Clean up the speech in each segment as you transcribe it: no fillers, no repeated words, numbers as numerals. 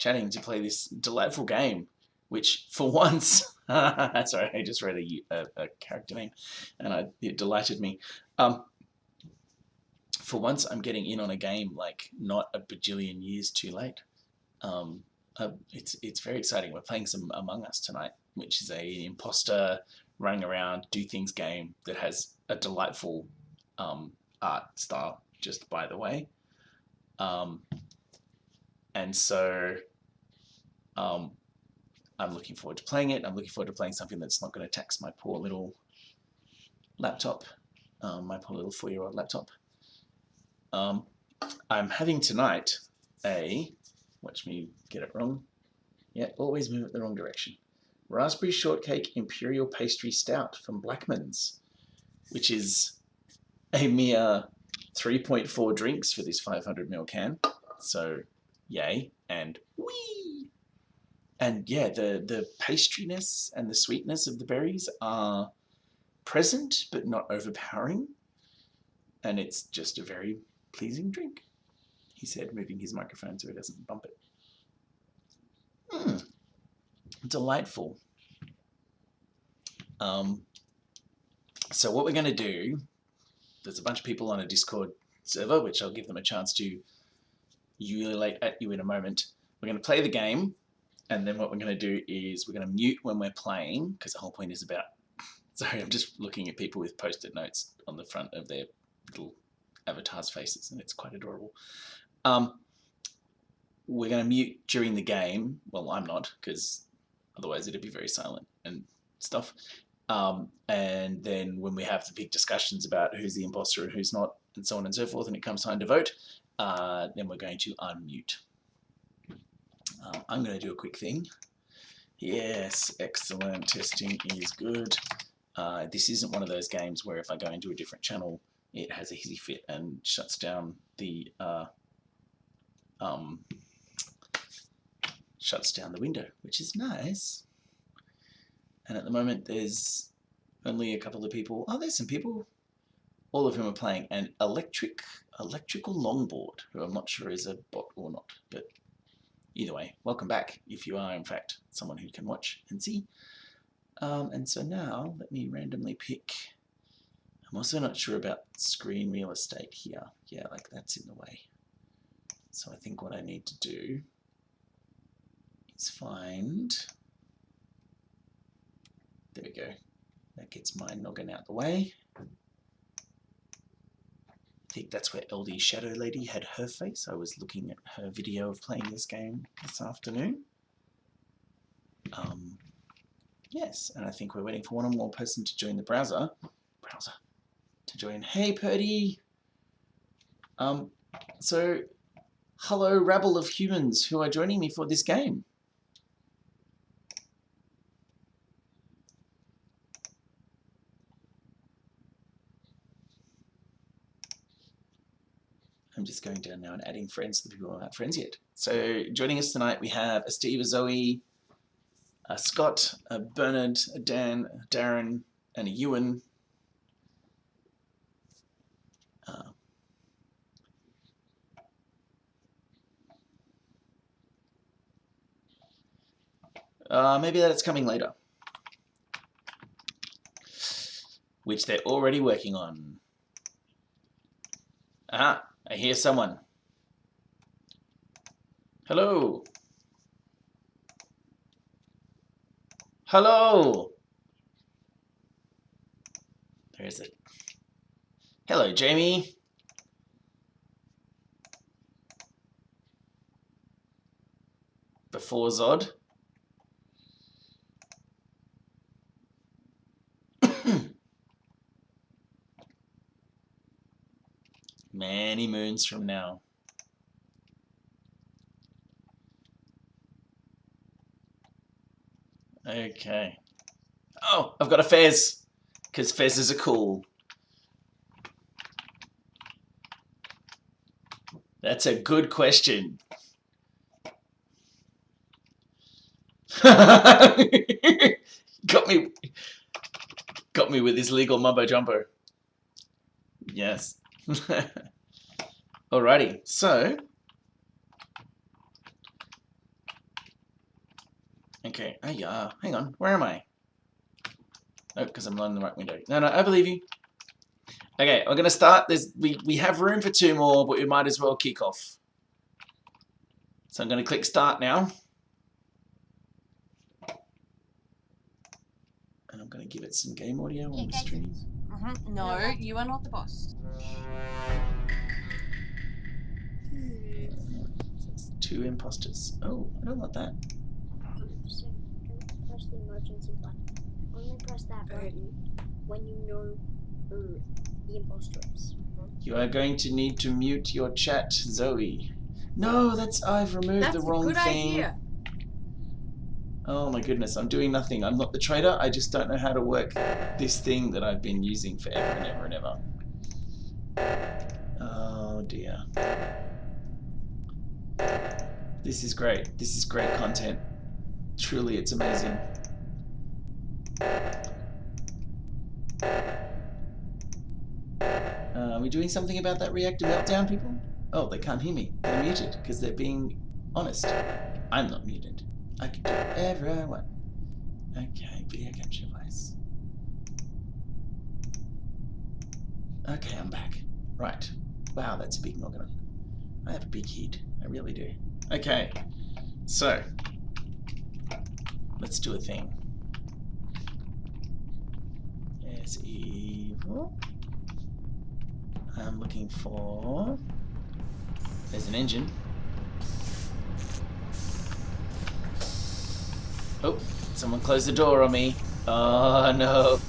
chatting to play this delightful game, which for once, sorry, I just read a character name, and it delighted me. For once, I'm getting in on a game like not a bajillion years too late. It's very exciting. We're playing some Among Us tonight, which is a imposter running around, do things game that has a delightful art style, just by the way. And so I'm looking forward to playing it. I'm looking forward to playing something that's not going to tax my poor little laptop, my poor little 4-year-old laptop. I'm having tonight watch me get it wrong. Yeah, always move it the wrong direction. Raspberry Shortcake Imperial Pastry Stout from Blackman's, which is a mere 3.4 drinks for this 500ml can. So, yay, and whee! And yeah, the pastriness and the sweetness of the berries are present but not overpowering. And it's just a very pleasing drink, he said, moving his microphone so it doesn't bump it. Delightful. So what we're going to do, there's a bunch of people on a Discord server, which I'll give them a chance to ululate at you in a moment. We're going to play the game, and then what we're going to do is we're going to mute when we're playing, because the whole point is about... Sorry, I'm just looking at people with post-it notes on the front of their little avatars' faces, and it's quite adorable. We're going to mute during the game. Well, I'm not, because otherwise it'd be very silent and stuff. And then when we have the big discussions about who's the imposter and who's not, and so on and so forth, and it comes time to vote, then we're going to unmute. I'm going to do a quick thing. Yes, excellent. Testing is good. This isn't one of those games where if I go into a different channel, it has a hissy fit and shuts down the window, which is nice. And at the moment, there's only a couple of people. Oh, there's some people, all of whom are playing an electrical longboard, who I'm not sure is a bot or not. But either way, welcome back if you are, in fact, someone who can watch and see. And so now, let me randomly pick. I'm also not sure about screen real estate here. Yeah, like that's in the way. So I think what I need to do is find... There we go. That gets my noggin out the way. I think that's where LD Shadow Lady had her face. I was looking at her video of playing this game this afternoon. Yes, and I think we're waiting for one more person to join the browser. To join. Hey, Purdy! So, hello, rabble of humans who are joining me for this game. I'm just going down now and adding friends to the people who aren't friends yet. So joining us tonight, we have a Steve, a Zoe, a Scott, a Bernard, a Dan, a Darren, and a Ewan. Maybe that's coming later. Which they're already working on. Ah, I hear someone. Hello. Hello. There's it. Hello, Jamie. Before Zod. Many moons from now. Okay. Oh, I've got a Fez, because Fezes are cool. That's a good question. Got me with his legal mumbo jumbo. Yes. Alrighty, so Okay. Oh, yeah. Hang on. Where am I? Oh, because I'm not in the right window. No, I believe you. Okay, we're going to start. We have room for 2 more, but we might as well kick off. So I'm going to click start now. And I'm going to give it some game audio on the stream. No, you are not the boss. There's 2 imposters. Oh, I don't want that. 100%. Don't press the emergency button. Only press that button when you know who the imposter is. You are going to need to mute your chat, Zoe. No, I've removed the wrong thing. Idea. Oh my goodness, I'm doing nothing. I'm not the traitor. I just don't know how to work this thing that I've been using forever and ever and ever. Oh dear. This is great. This is great content. Truly, it's amazing. Are we doing something about that reactor meltdown, people? Oh, they can't hear me. They're muted because they're being honest. I'm not muted. I can do whatever I want. Okay, video capture device. Okay, I'm back. Right. Wow, that's a big noggin. I have a big head. I really do. Okay, so let's do a thing. There's evil. I'm looking for... There's an engine. Oh, someone closed the door on me. Oh no.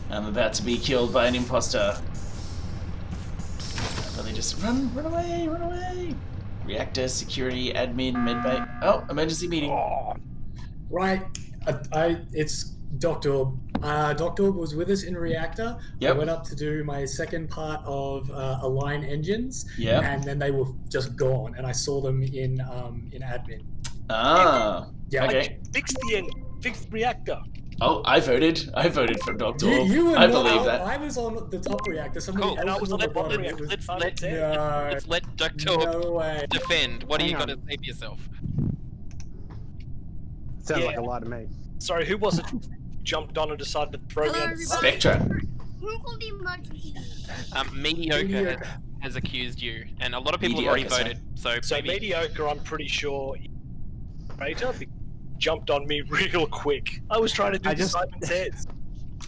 I'm about to be killed by an imposter. I really just run away, run away. Reactor, security, admin, medbay. Oh, emergency meeting. Oh. Right, it's Dr. Dr. was with us in Reactor. Yep. I went up to do my second part of Align Engines, Yep. and then they were just gone, and I saw them in admin. Ah, Yeah. okay. Fix the reactor. Oh, I voted for Dr. You were I not believe out. that. I was on the top reactor. Somebody Cool. else And I was on the bottom It reactor. was- Let's let Dr. No way. defend. What do you Hang got to on. say for yourself? Sounds Yeah. like a lot to me. Sorry, who was it? Jumped on and decided to throw me Hello, on the everybody. Spectra. Who called the emergency? Mediocre has accused you, and a lot of people have already Mediocre, voted. So, So maybe mediocre, I'm pretty sure. Traitor jumped on me real quick. I was trying to do I the just- Simon Says.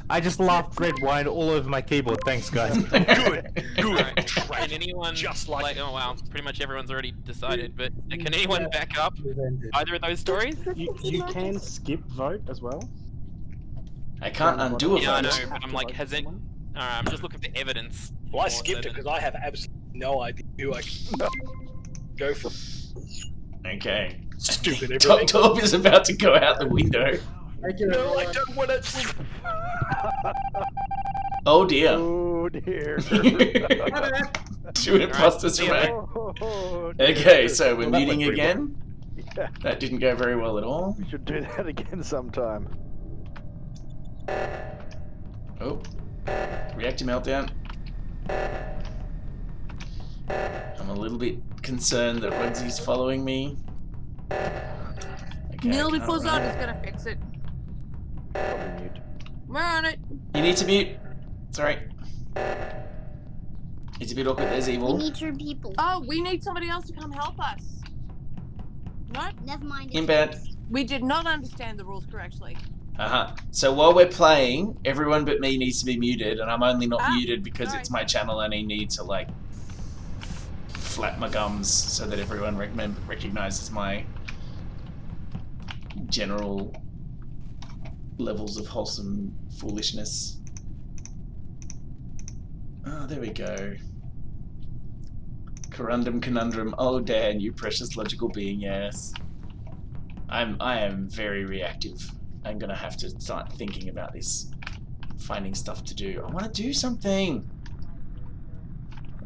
I just laughed red wine all over my keyboard. Thanks, guys. Good. Alright. Traitor. Can anyone Just like oh wow, pretty much everyone's already decided. But can anyone back up Prevented. either of those stories? You can skip vote as well. I can't undo a Yeah, I know, vote. but I'm like, has it? Alright, I'm just looking for evidence. Well, I more skipped so it that- because I have absolutely no idea who I can go for. Okay. Stupid everything. Top is about to go out the window. Thank you, No, I everyone. don't want to. Oh dear. Oh dear. 2 imposters see you, mate. remain. Oh, Okay, so we're Well, that muting went pretty again. Yeah, That didn't go very well at all. we should do that again sometime. Oh. Reactor meltdown. I'm a little bit concerned that Rugsy's following me. Okay, Neil I can't before run. Zod is gonna fix it. Probably mute. We're on it. You need to mute. Sorry. It's a bit awkward. There's We evil. need your people. Oh, we need somebody else to come help us. No, Never mind. Inbound. we did not understand the rules correctly. So while we're playing, everyone but me needs to be muted, and I'm only not muted because sorry. it's my channel and I need to like flap my gums so that everyone recognizes my general levels of wholesome foolishness. Oh, there we go. Corundum conundrum. Oh, Dan, you precious logical being. Yes, I am very reactive. I'm gonna have to start thinking about this, finding stuff to do. I want to do something.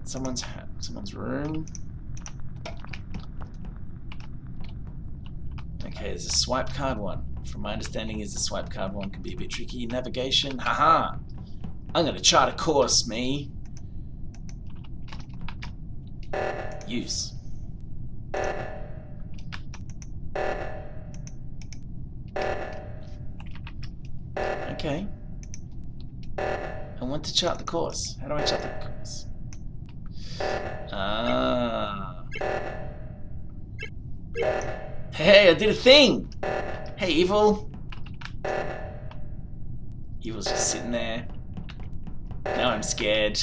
Someone's room. Okay, there's a swipe card one. From my understanding, is the swipe card one can be a bit tricky. Navigation. Haha. I'm gonna chart a course, me. Use. Okay. I want to chart the course. How do I chart the course? Ah. Hey, I did a thing! Hey, Evil! Evil's just sitting there. Now I'm scared.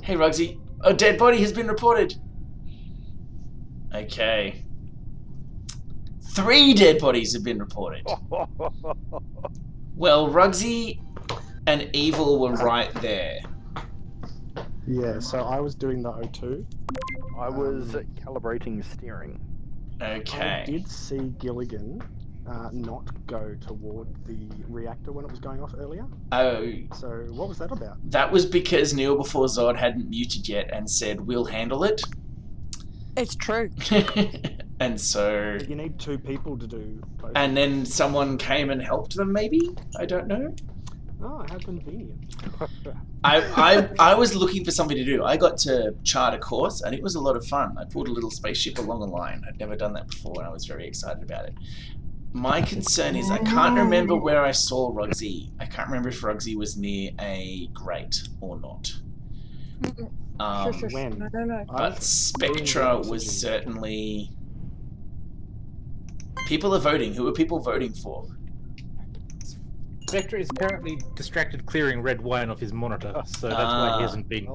Hey, Rugsy. A dead body has been reported. Okay. 3 dead bodies have been reported. Well, Rugsy and Evil were right there. Yeah, so I was doing the O2. I was calibrating steering. Okay. I did see Gilligan not go toward the reactor when it was going off earlier. Oh, So what was that about? that was because Neil before Zod hadn't muted yet and said, we'll handle it. It's true. And so... You need 2 people to do both. And then someone came and helped them, maybe? I don't know. Oh, how convenient. I was looking for something to do. I got to chart a course, and it was a lot of fun. I pulled a little spaceship along a line. I'd never done that before, and I was very excited about it. My concern is I can't remember where I saw Rugsy. I can't remember if Rugsy was near a grate or not. When? No. But Spectra was certainly... People are voting. Who are people voting for? Spectre is currently distracted clearing red wine off his monitor, so that's why he hasn't been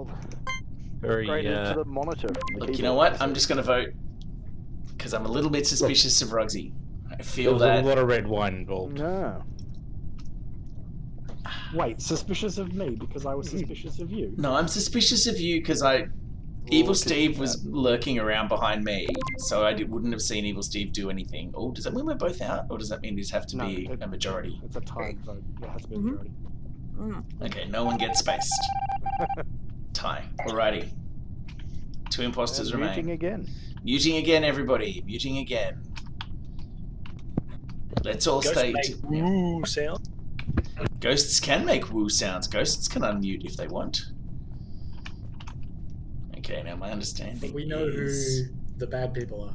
very... Upgraded to the monitor. from the Look, you keyboard. know what? I'm just going to vote because I'm a little bit suspicious of Rugsy. I feel There was that... a lot of red wine involved. No. Wait, suspicious of me because I was suspicious of you? No, I'm suspicious of you because Evil Steve was lurking around behind me, so I wouldn't have seen Evil Steve do anything. Oh, does that mean we're both out, or does that mean it have to be a majority? It's a tied vote. It has to be a majority. Okay, no one gets spaced. Tie. Alrighty. 2 imposters And remain. muting again. Muting again, everybody. Muting again. Let's all Ghost stay... make woo sound. Ghosts can make woo sounds. Ghosts can unmute if they want. Okay, now my understanding But we know is... who the bad people are.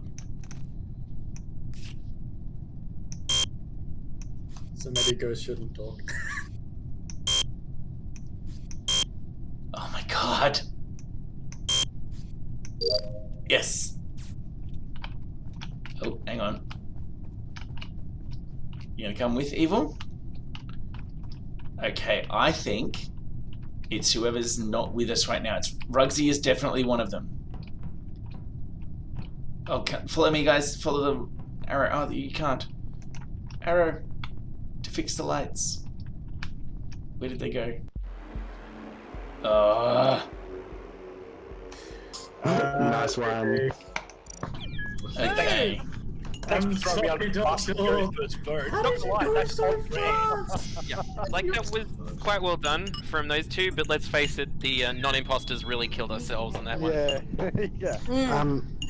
So maybe ghosts shouldn't talk. Oh my god. Yes. Oh, hang on. You gonna come with Evil? Okay, I think it's whoever's not with us right now. It's Rugsy is definitely one of them. Oh, follow me, guys. Follow the arrow. Oh, you can't. Arrow to fix the lights. Where did they go? Nice one. Okay. Thanks I'm for throwing me under sorry, the bus and Doctor. going first vote. How Not did gonna you lie, do it that's so on me. fast? Yeah, like that was quite well done from those two, but let's face it, the non-imposters really killed ourselves on that one. Yeah. Yeah.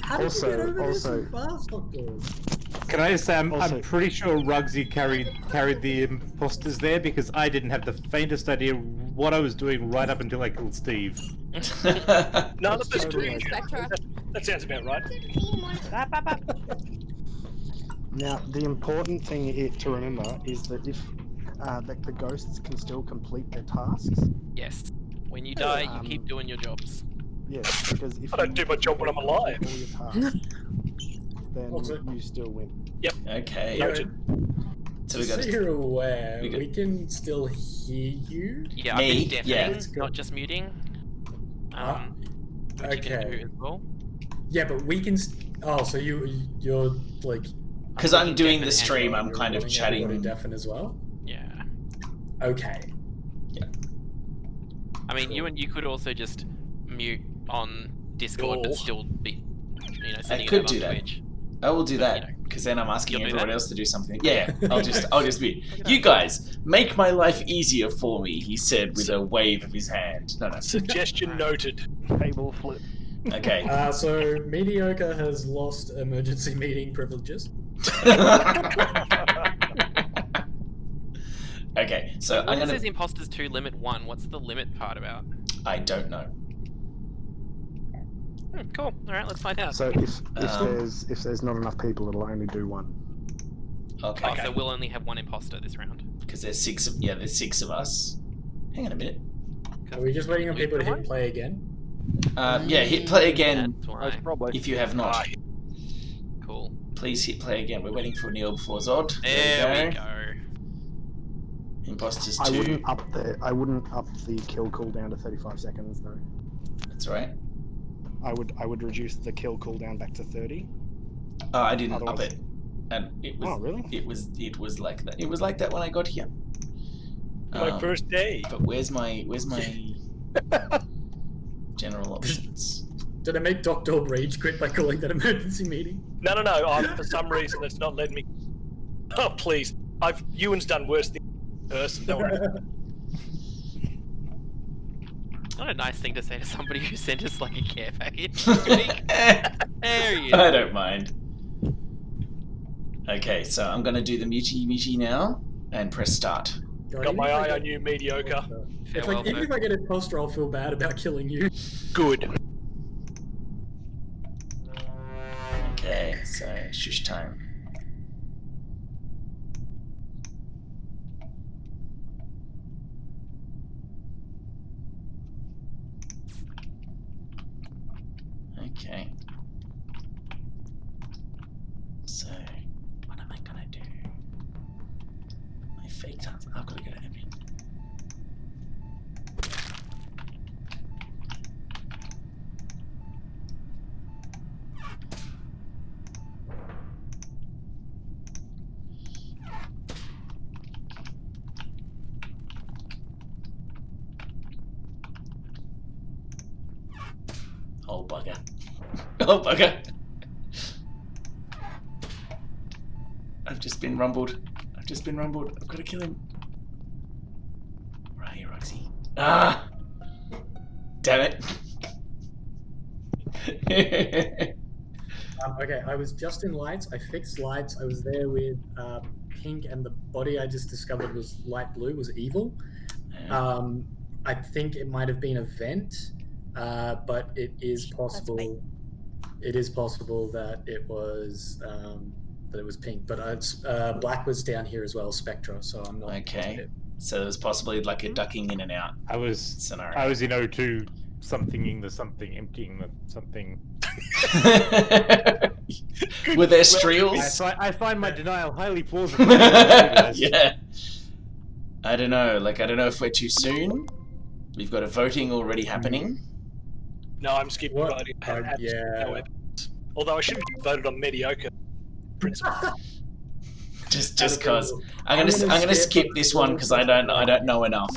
How did you get over there Also, so fast, Doctor? Can I just say, I'm Also- pretty sure Rugsy carried the imposters there because I didn't have the faintest idea what I was doing right up until I killed Steve. None of this Totally doing Spectra. That sounds about right. Now, the important thing here to remember is that if the ghosts can still complete their tasks, Yes. When you die, you keep Um, doing your jobs. yes, because if I don't you do my job when I'm alive. complete all your tasks, then Also- you still win. Okay. Noted. So we Just got so you're aware, we got- we can still hear you. Yeah, Me? I've been Yeah. deafening, not just muting. Which you can do Okay. as well. Yeah, but we can. Oh, so you're like. because I'm doing deafened the as stream. well. I'm you're kind of wanting everybody chatting. deafen as well. Yeah. Okay. I mean, Cool. you could also just mute on Discord, but Cool. still be, sending could it do on that. Twitch. I will do But, you that know, because then I'm asking you'll do everyone that? else to do something. Yeah, I'll just mute. You guys make my life easier for me. He said with a wave of his hand. No. Suggestion noted. Table flip. Okay. So Mediocre has lost emergency meeting privileges. Okay. So When I'm it gonna. says imposters 2 limit 1, what's the limit part about? I don't know. Cool. Alright, let's find out. So if Um, there's not enough people, it'll only do one. Okay. Oh, so we'll only have 1 imposter this round. Because there's 6 of there's 6 of us. Hang on a minute. Are we just waiting on people to hit play again? Yeah, hit play again That's why. Most probably. if you have not. Cool. Please hit play again. We're waiting for Neil before Zod. There we go. Imposters 2. I wouldn't up the kill cooldown to 35 seconds though. That's right. I would reduce the kill cooldown back to 30. Oh, I didn't Otherwise- up it. And it was Oh, really? it was like that. It was like that when I got here. My first day. But where's my general options? Did I make Dr. Rage quit by calling that emergency meeting? No. For some reason, it's not letting me. Oh, please. Ewan's done worse than person. Don't worry. Not a nice thing to say to somebody who sent us like a care package this week. There you I go. don't mind. Okay, so I'm gonna do the muti now and press start. God, Got even my if I eye get- on you, mediocre. It's Farewell, like, even sir. if I get imposter, I'll feel bad about killing you. Good. Okay, so shush time. Okay. So, what am I gonna do? My fake times. I've got to go to admin. Oh bugger. Oh bugger. I've just been rumbled. I've got to kill him. Where are you, Roxy? Ah! Damn it. Okay, I was just in lights. I fixed lights. I was there with pink, and the body I just discovered was light blue, was evil. I think it might have been a vent, but it is possible. It is possible that it was pink, but black was down here as well, Spectra. So I'm not. Okay. positive. So there's possibly like a ducking in and out I was scenario. in O2, somethinging the something, emptying the something. Were there streels? I find my denial highly plausible. Guys. Yeah. I don't know. I don't know if we're too soon. We've got a voting already happening. No, I'm skipping What? voting. Yeah. No evidence. Although I should have voted on mediocre. Principle. Just cause I'm gonna skip this one because I don't know enough.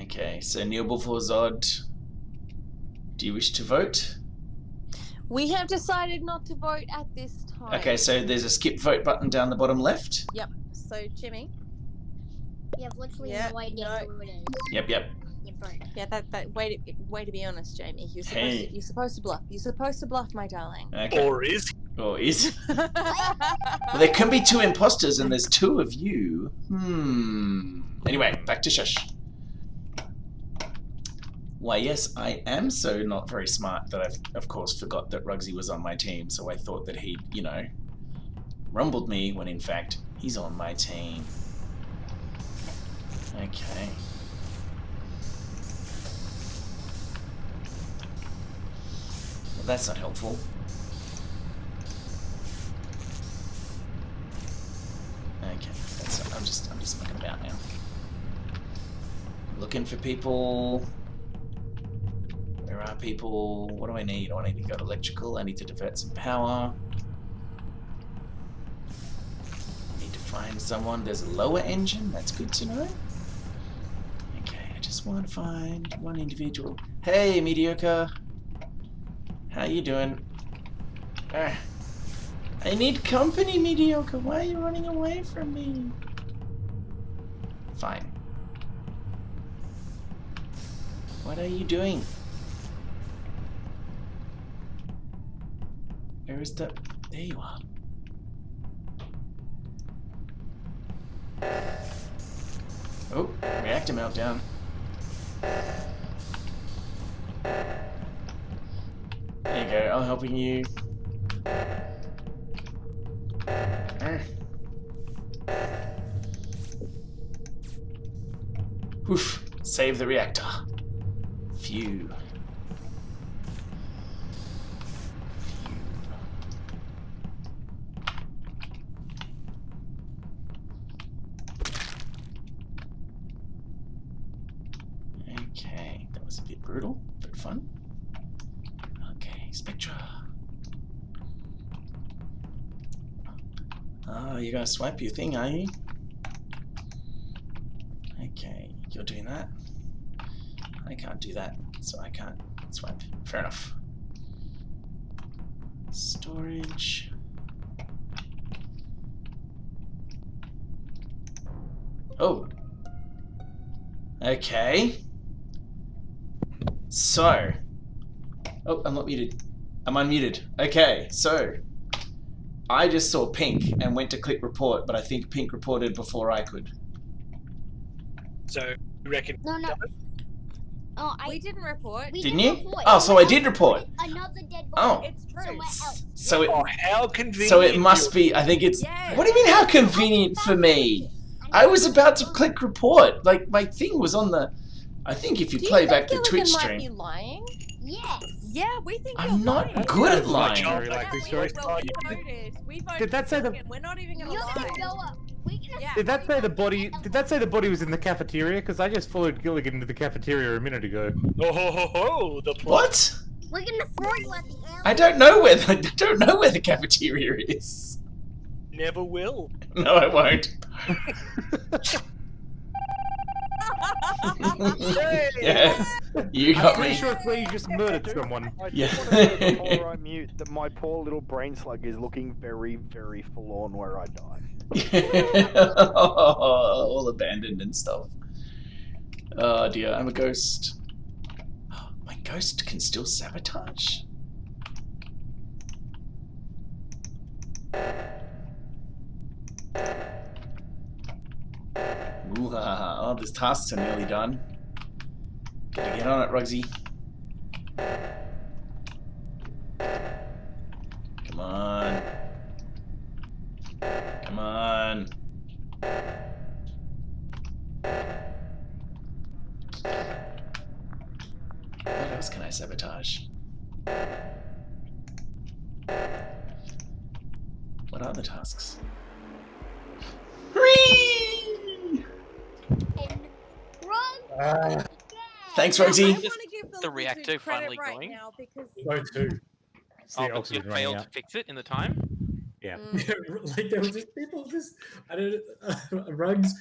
Okay, so Neil before Zod. Do you wish to vote? We have decided not to vote at this time. Okay, so there's a skip vote button down the bottom left. Yep. So Jimmy. You have literally Yeah, no idea no. who it is. Yep. You vote. Yeah, that way to be honest, Jamie. Hey. You're supposed to bluff. You're supposed to bluff, my darling. Okay. Or is. Or is. Well, there can be 2 imposters and there's 2 of you. Anyway, back to Shush. Why, yes, I am so not very smart that I, of course, forgot that Rugsy was on my team, so I thought that he, rumbled me when in fact he's on my team. Okay. Well, that's not helpful. Okay, I'm just looking about now. Looking for people. Where are people? What do I need? I need to go to electrical. I need to divert some power. I need to find someone. There's a lower engine. That's good to know. Okay, I just want to find one individual. Hey, mediocre. How you doing? I need company, mediocre. Why are you running away from me? Fine. What are you doing? Where is the... There you are. Oh, reactor meltdown. There you go, I'm helping you. Oof. Save the reactor. Phew. Okay, that was a bit brutal, but fun. Okay, Spectra. Oh, you're gonna swipe your thing, are you? Okay, you're doing that. I can't do that, so I can't swipe. Fair enough. Storage. Oh. Okay. So. Oh, I'm not muted. I'm unmuted. Okay, so. I just saw Pink and went to click report, but I think Pink reported before I could. So you reckon? No. Oh, We didn't report. we Didn't didn't you? report. Oh, so I Someone did else report. reported Another dead Oh. body. It's true. Somewhere else. So it, Oh, how convenient! so it must be. I think it's. Yeah. What do you mean? How convenient for me? I was about to click report. Like my thing was on the. I think if you play back the Twitch might stream, be lying? Yes. Yeah, we think I'm you're not lying. good at That's lying. not very likely story. Well, we voted. We voted. Did that say the- second. We're not even You're gonna gonna lie. go up. We're gonna Yeah. Did that say the body? Did that say the body was in the cafeteria? Because I just followed Gilligan into the cafeteria a minute ago. Oh ho ho ho! The plot. What? We're gonna throw you at the alley. I don't know where the cafeteria is. Never will. No, I won't. Yes, you I'm got pretty me. sure it's where you just murdered someone. I Yeah. just want to say before I mute that my poor little brain slug is looking very, very forlorn where I die. All abandoned and stuff. Oh dear, I'm a ghost. My ghost can still sabotage? Ooh, ha, ha, ha. Oh, these tasks are nearly done. Gotta get on it, Rugsy. Come on. Come on. What else can I sabotage? What are the tasks? Whee! And run. Thanks, I Roxy. want to give The the reactor lizard credit finally right going? now because So too. It's Oh, the but you oxygen running failed out. to fix it in the time. Yeah. Like there were just people just I don't Rugs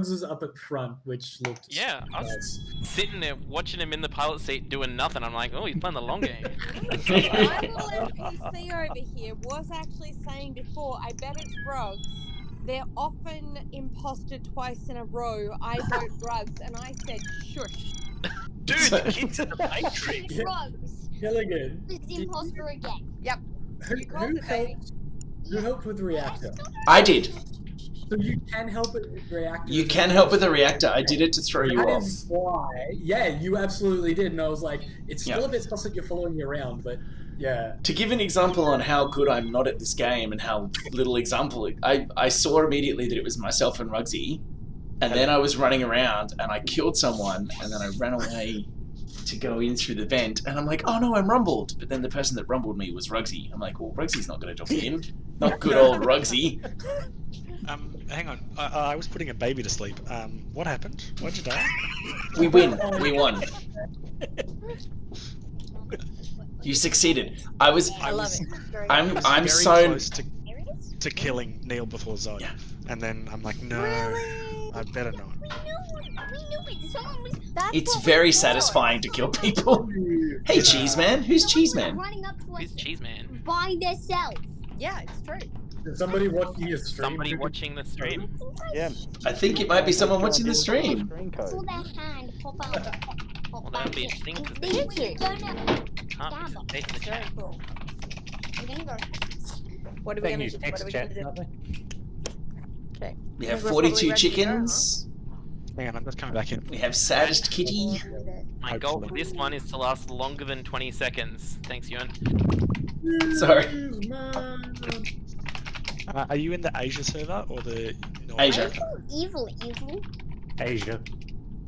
was up at front, which looked Yeah, I was nice. sitting there watching him in the pilot seat doing nothing. I'm like, oh, he's playing the long game. my little NPC over here was actually saying before, I bet it's Rugs. They're often imposter twice in a row. I vote Rugs, and I said, shush. Dude, the kid's in the Matrix. It's Rugs. Gilligan, It's the imposter again. You called it, baby. who helped with the reactor? I did. So you can help it with the reactor. You can help with the reactor. I did it to throw you That off. is why. Yeah, you absolutely did. And I was like, it's still Yeah. a bit sus that you're following me around, but yeah. To give an example on how good I'm not at this game and how little example, I saw immediately that it was myself and Rugsy, and then I was running around and I killed someone, and then I ran away to go in through the vent, and I'm like, oh no, I'm rumbled. But then the person that rumbled me was Rugsy. I'm like, well, Rugsy's not going to jump in. Not good old Rugsy. Hang on. I was putting a baby to sleep. What happened? Why'd you die? We win. We won. You succeeded. I was. I love it. I'm very so. close to killing Neil before Zoe. Yeah. And then I'm like, no, I better not. We knew it. Someone was. It's very satisfying to kill people. Hey, Cheese Man. Who's Cheese Man? Running up to us Who's Cheese Man? by themselves. Yeah, it's true. Is somebody watching your stream? Somebody watching the stream. Yeah. I think it might be someone watching the stream. Screen I saw code. their hand pop out. Well, that would be interesting because They they were gonna. can't Gamma. face the Very chat. cool. I'm gonna go. What are we They can gonna use do? What text are we chat, gonna do? can't they? Okay. We have We're probably 42 ready to go, huh? chickens. Hang on, I'm just coming back in. We have saddest kitty. My goal for this one is to last longer than 20 seconds. Thanks, Ewan. Sorry. Are you in the Asia server or the North Asia. Why you call evil evil? Asia.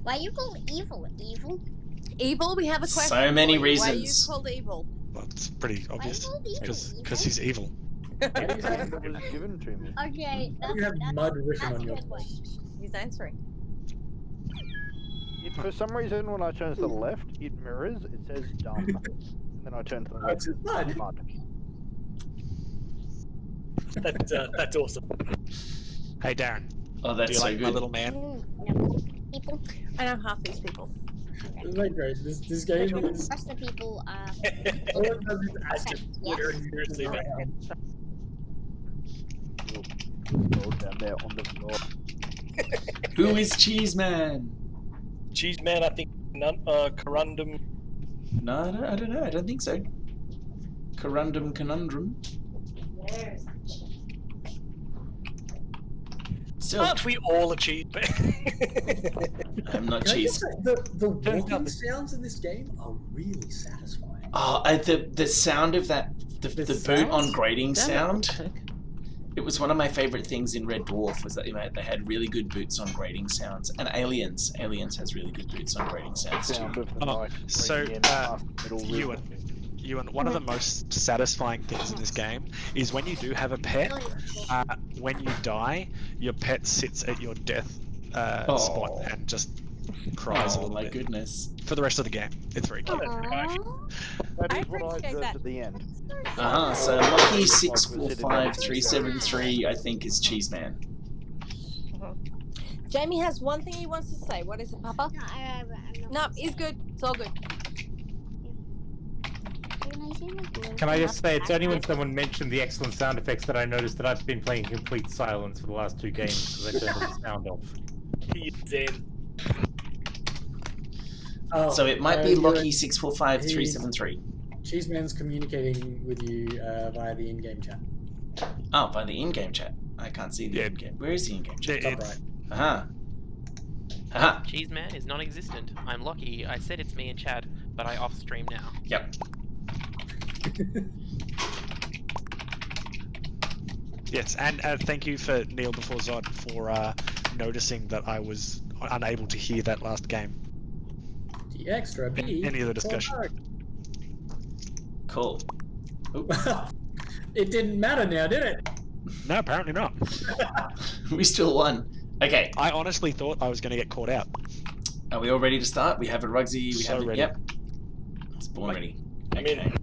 Why you call evil evil? Evil, we have a question. So many for you. Why are you reasons. called evil? Well, it's pretty Why you obvious. called evil? Because he's evil. Why do you have, That was given to me. Okay, why do you have mud written that's on a your good one. He's answering. For some reason, when I turn to the left, it mirrors. It says dumb, and then I turn to the Oh, left. it's just mud. Mud. That's awesome. Hey, Darren. Oh, Do that's you so like my good. little man? No, people. I know half these people. It's like great. This game The is rest of the people are. all it does is acid Yes. glittering around. Go down there on the floor. Who is Cheese Man? Cheese man, I think Corundum. No, I don't know. I don't think so. Corundum Conundrum. Still, Aren't we all a cheese man? I'm not Can I cheese. just say, the walking sounds in this game are really satisfying. Oh, the sound of that, the boot sounds? on grating Damn it. sound. It was one of my favorite things in Red Dwarf was that they had really good boots on grating sounds. And Aliens has really good boots on grating sounds too. Sound of the knife so, breaking in past the middle rib. Ewan, one of the most satisfying things in this game is when you do have a pet, when you die, your pet sits at your death spot and just cries a Oh little my bit. goodness. For the rest of the game. It's very cute. Aww. That I is what I appreciate observed that. at the end. So Lucky 645373 I think is Cheese Man. Jamie has one thing he wants to say. What is it, Papa? No, I'm not No, gonna he's say good. It's all good. it. Can I just say, it's only when someone mentioned the excellent sound effects that I noticed that I've been playing in complete silence for the last 2 games because I turned the sound off. He's in. Oh, So it might be you're- Lucky 645373. Cheese Man's communicating with you via the in-game chat. Oh, by the in-game chat. I can't see the Yeah. in-game. Where is the in-game chat? Top right. Aha. Aha. Cheese man is non-existent. I'm lucky. I said it's me and Chad, but I off-stream now. Yep. Yes, and thank you for Neil before Zod for noticing that I was unable to hear that last game. The extra B. Any other discussion? Cool. It didn't matter now, did it? No, apparently not. We still won. Okay. I honestly thought I was going to get caught out. Are we all ready to start? We have a Rugsy. We So have it. ready. Yep. It's born ready. I'm in. Okay.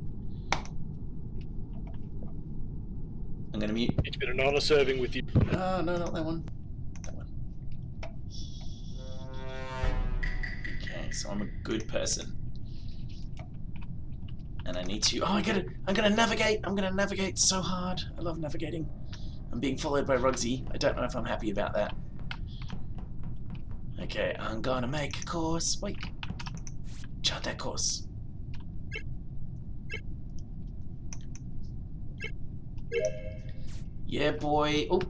I'm gonna mute. It's been an honor serving with you. Oh no, not that one. That one. Okay, so I'm a good person. And I need to. Oh, I'm gonna navigate. I'm gonna navigate so hard. I love navigating. I'm being followed by Rugsy. I don't know if I'm happy about that. Okay, I'm gonna make a course. Wait. Chart that course. Yeah, boy. Oh.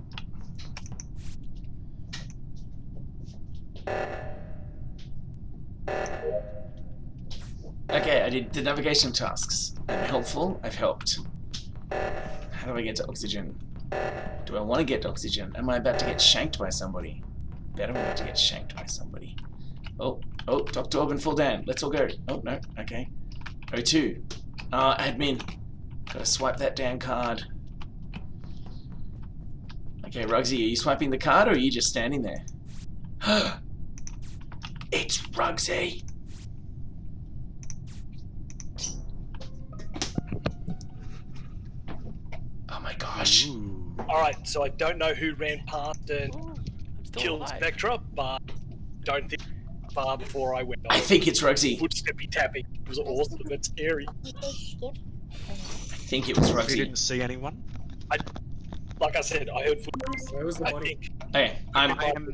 Okay, I did the navigation tasks. I'm helpful. I've helped. How do I get to oxygen? Do I want to get to oxygen? Am I about to get shanked by somebody? Bet I'm about to get shanked by somebody. Oh, Dr. Orban, full down. Let's all go. Oh, no, okay. O2. Admin. Gotta swipe that damn card. Okay, Rugsy, are you swiping the card or are you just standing there? It's Rugsy! Oh my gosh. Alright, so I don't know who ran past and I'm still killed alive. Spectra, but don't think far before I went on. I think it's Rugsy. Footsteppy tapping. It was awesome and scary. Skip. I think it was You Rugsy. didn't see anyone? Like I said, I heard footsteps. Where was the I body? think Okay, I am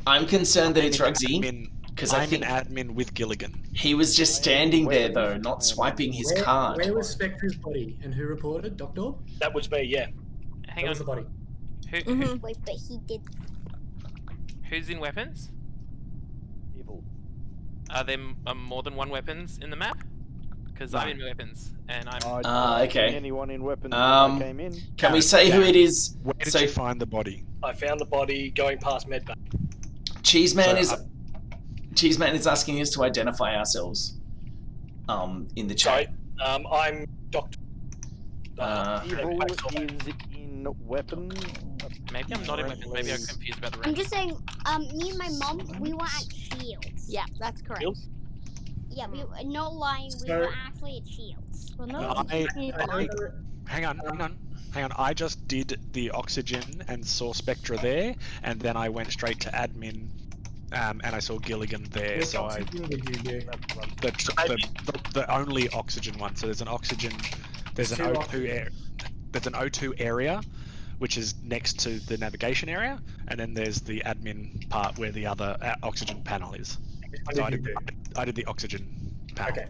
I'm concerned that it's in Rugsy admin- because I I'm think in admin with Gilligan. he was just standing there though, not swiping his card. Where was Spectre's body? And who reported? Dr. Orb? that was me, yeah. Hang Where on. was the body? Who, Wait, but he did. who's in weapons? Evil. Are there more than one weapons in the map? because I'm in weapons, and I'm. I didn't see okay. anyone in weapons when I came in. Can we say who it is? Where did So you find the body? I found the body going past medbay. Cheeseman So, is asking us to identify ourselves. In the chat. Sorry, I'm Doctor. Evil is in weapons. Maybe I'm not in weapons. Maybe I'm confused about the I'm rest. just saying, me and my mom, we were at Shields. Yeah, that's correct. Shields? Yeah, we were not lying. We So- were actually at Shields. Well, no, Hang on. I just did the oxygen and saw Spectra there, and then I went straight to admin, and I saw Gilligan there. Which So oxygen did you do? the only oxygen one. So there's an oxygen. There's an Two O2 there's an O2 area, which is next to the navigation area, and then there's the admin part where the other oxygen panel is. What So did you do? I did the oxygen panel. Okay.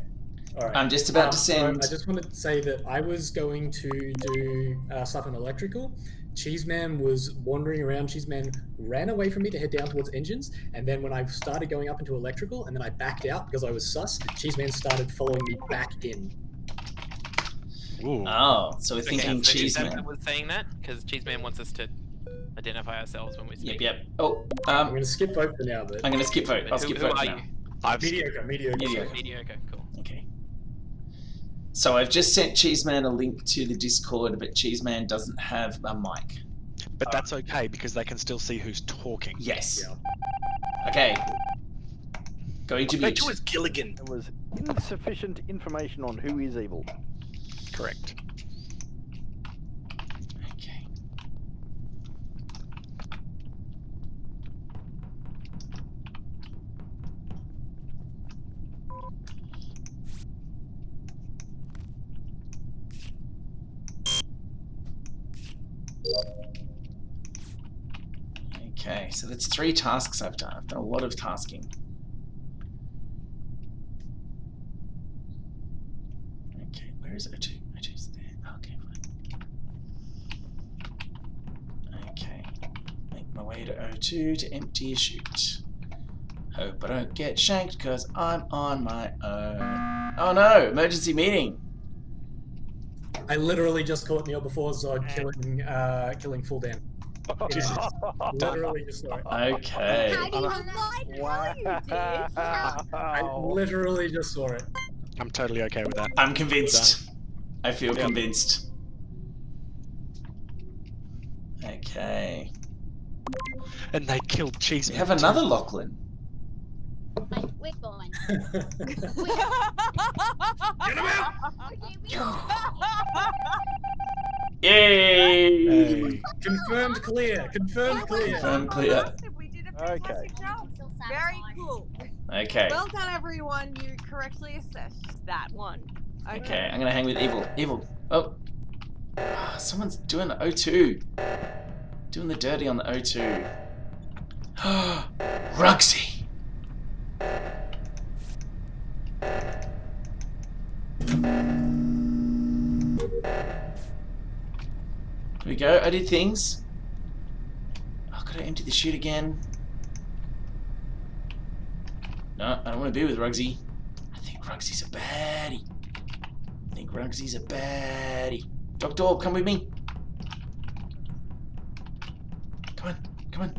All right. I'm just about to send. So I just wanted to say that I was going to do stuff in electrical. Cheeseman was wandering around. Cheeseman ran away from me to head down towards engines, and then when I started going up into electrical, and then I backed out because I was sus, Cheeseman started following me back in. Ooh. Oh, so we're Okay, thinking so Cheeseman. was saying that because Cheeseman wants us to identify ourselves when we speak. Yep. Oh, I'm going to skip vote for now, but I'm going to skip vote. But I'll who- skip who vote are for now. you? mediocre. Mediocre. Cool. Okay. So I've just sent Cheeseman a link to the Discord, but Cheeseman doesn't have a mic. But that's okay because they can still see who's talking. Yes. Yeah. Okay. Going to I bet mute. you it's Gilligan. There was insufficient information on who is evil. Correct. Okay. Okay, so that's 3 tasks I've done. I've done a lot of tasking. Okay, where is O2? O2's there. Okay, fine. Okay, make my way to O2 to empty a chute. Hope I don't get shanked because I'm on my own. Oh no, emergency meeting. I literally just caught Neil before Zod killing full damage. Literally just saw it. Okay. How do you know you did? I literally just saw it. I'm totally okay with that. I'm convinced. I feel Yeah. convinced. Okay. And they killed Cheese. We have another Lachlan. Like, we're going. Get him out! Okay, we go. Yay! Hey. Confirmed clear. Confirmed clear. Confirmed clear. We did a Okay. fantastic job. Still Very satisfied. cool. Okay. Well done, everyone. You correctly assessed that one. Okay, I'm gonna hang with Evil. Evil. Oh. Ah, someone's doing the O2. Doing the dirty on the O2. Rugsy. Here we go. I did things. Oh, could I empty the chute again? No, I don't want to be with Rugsy. I think Rugsy's a baddie. Dr. Orb, come with me. Come on.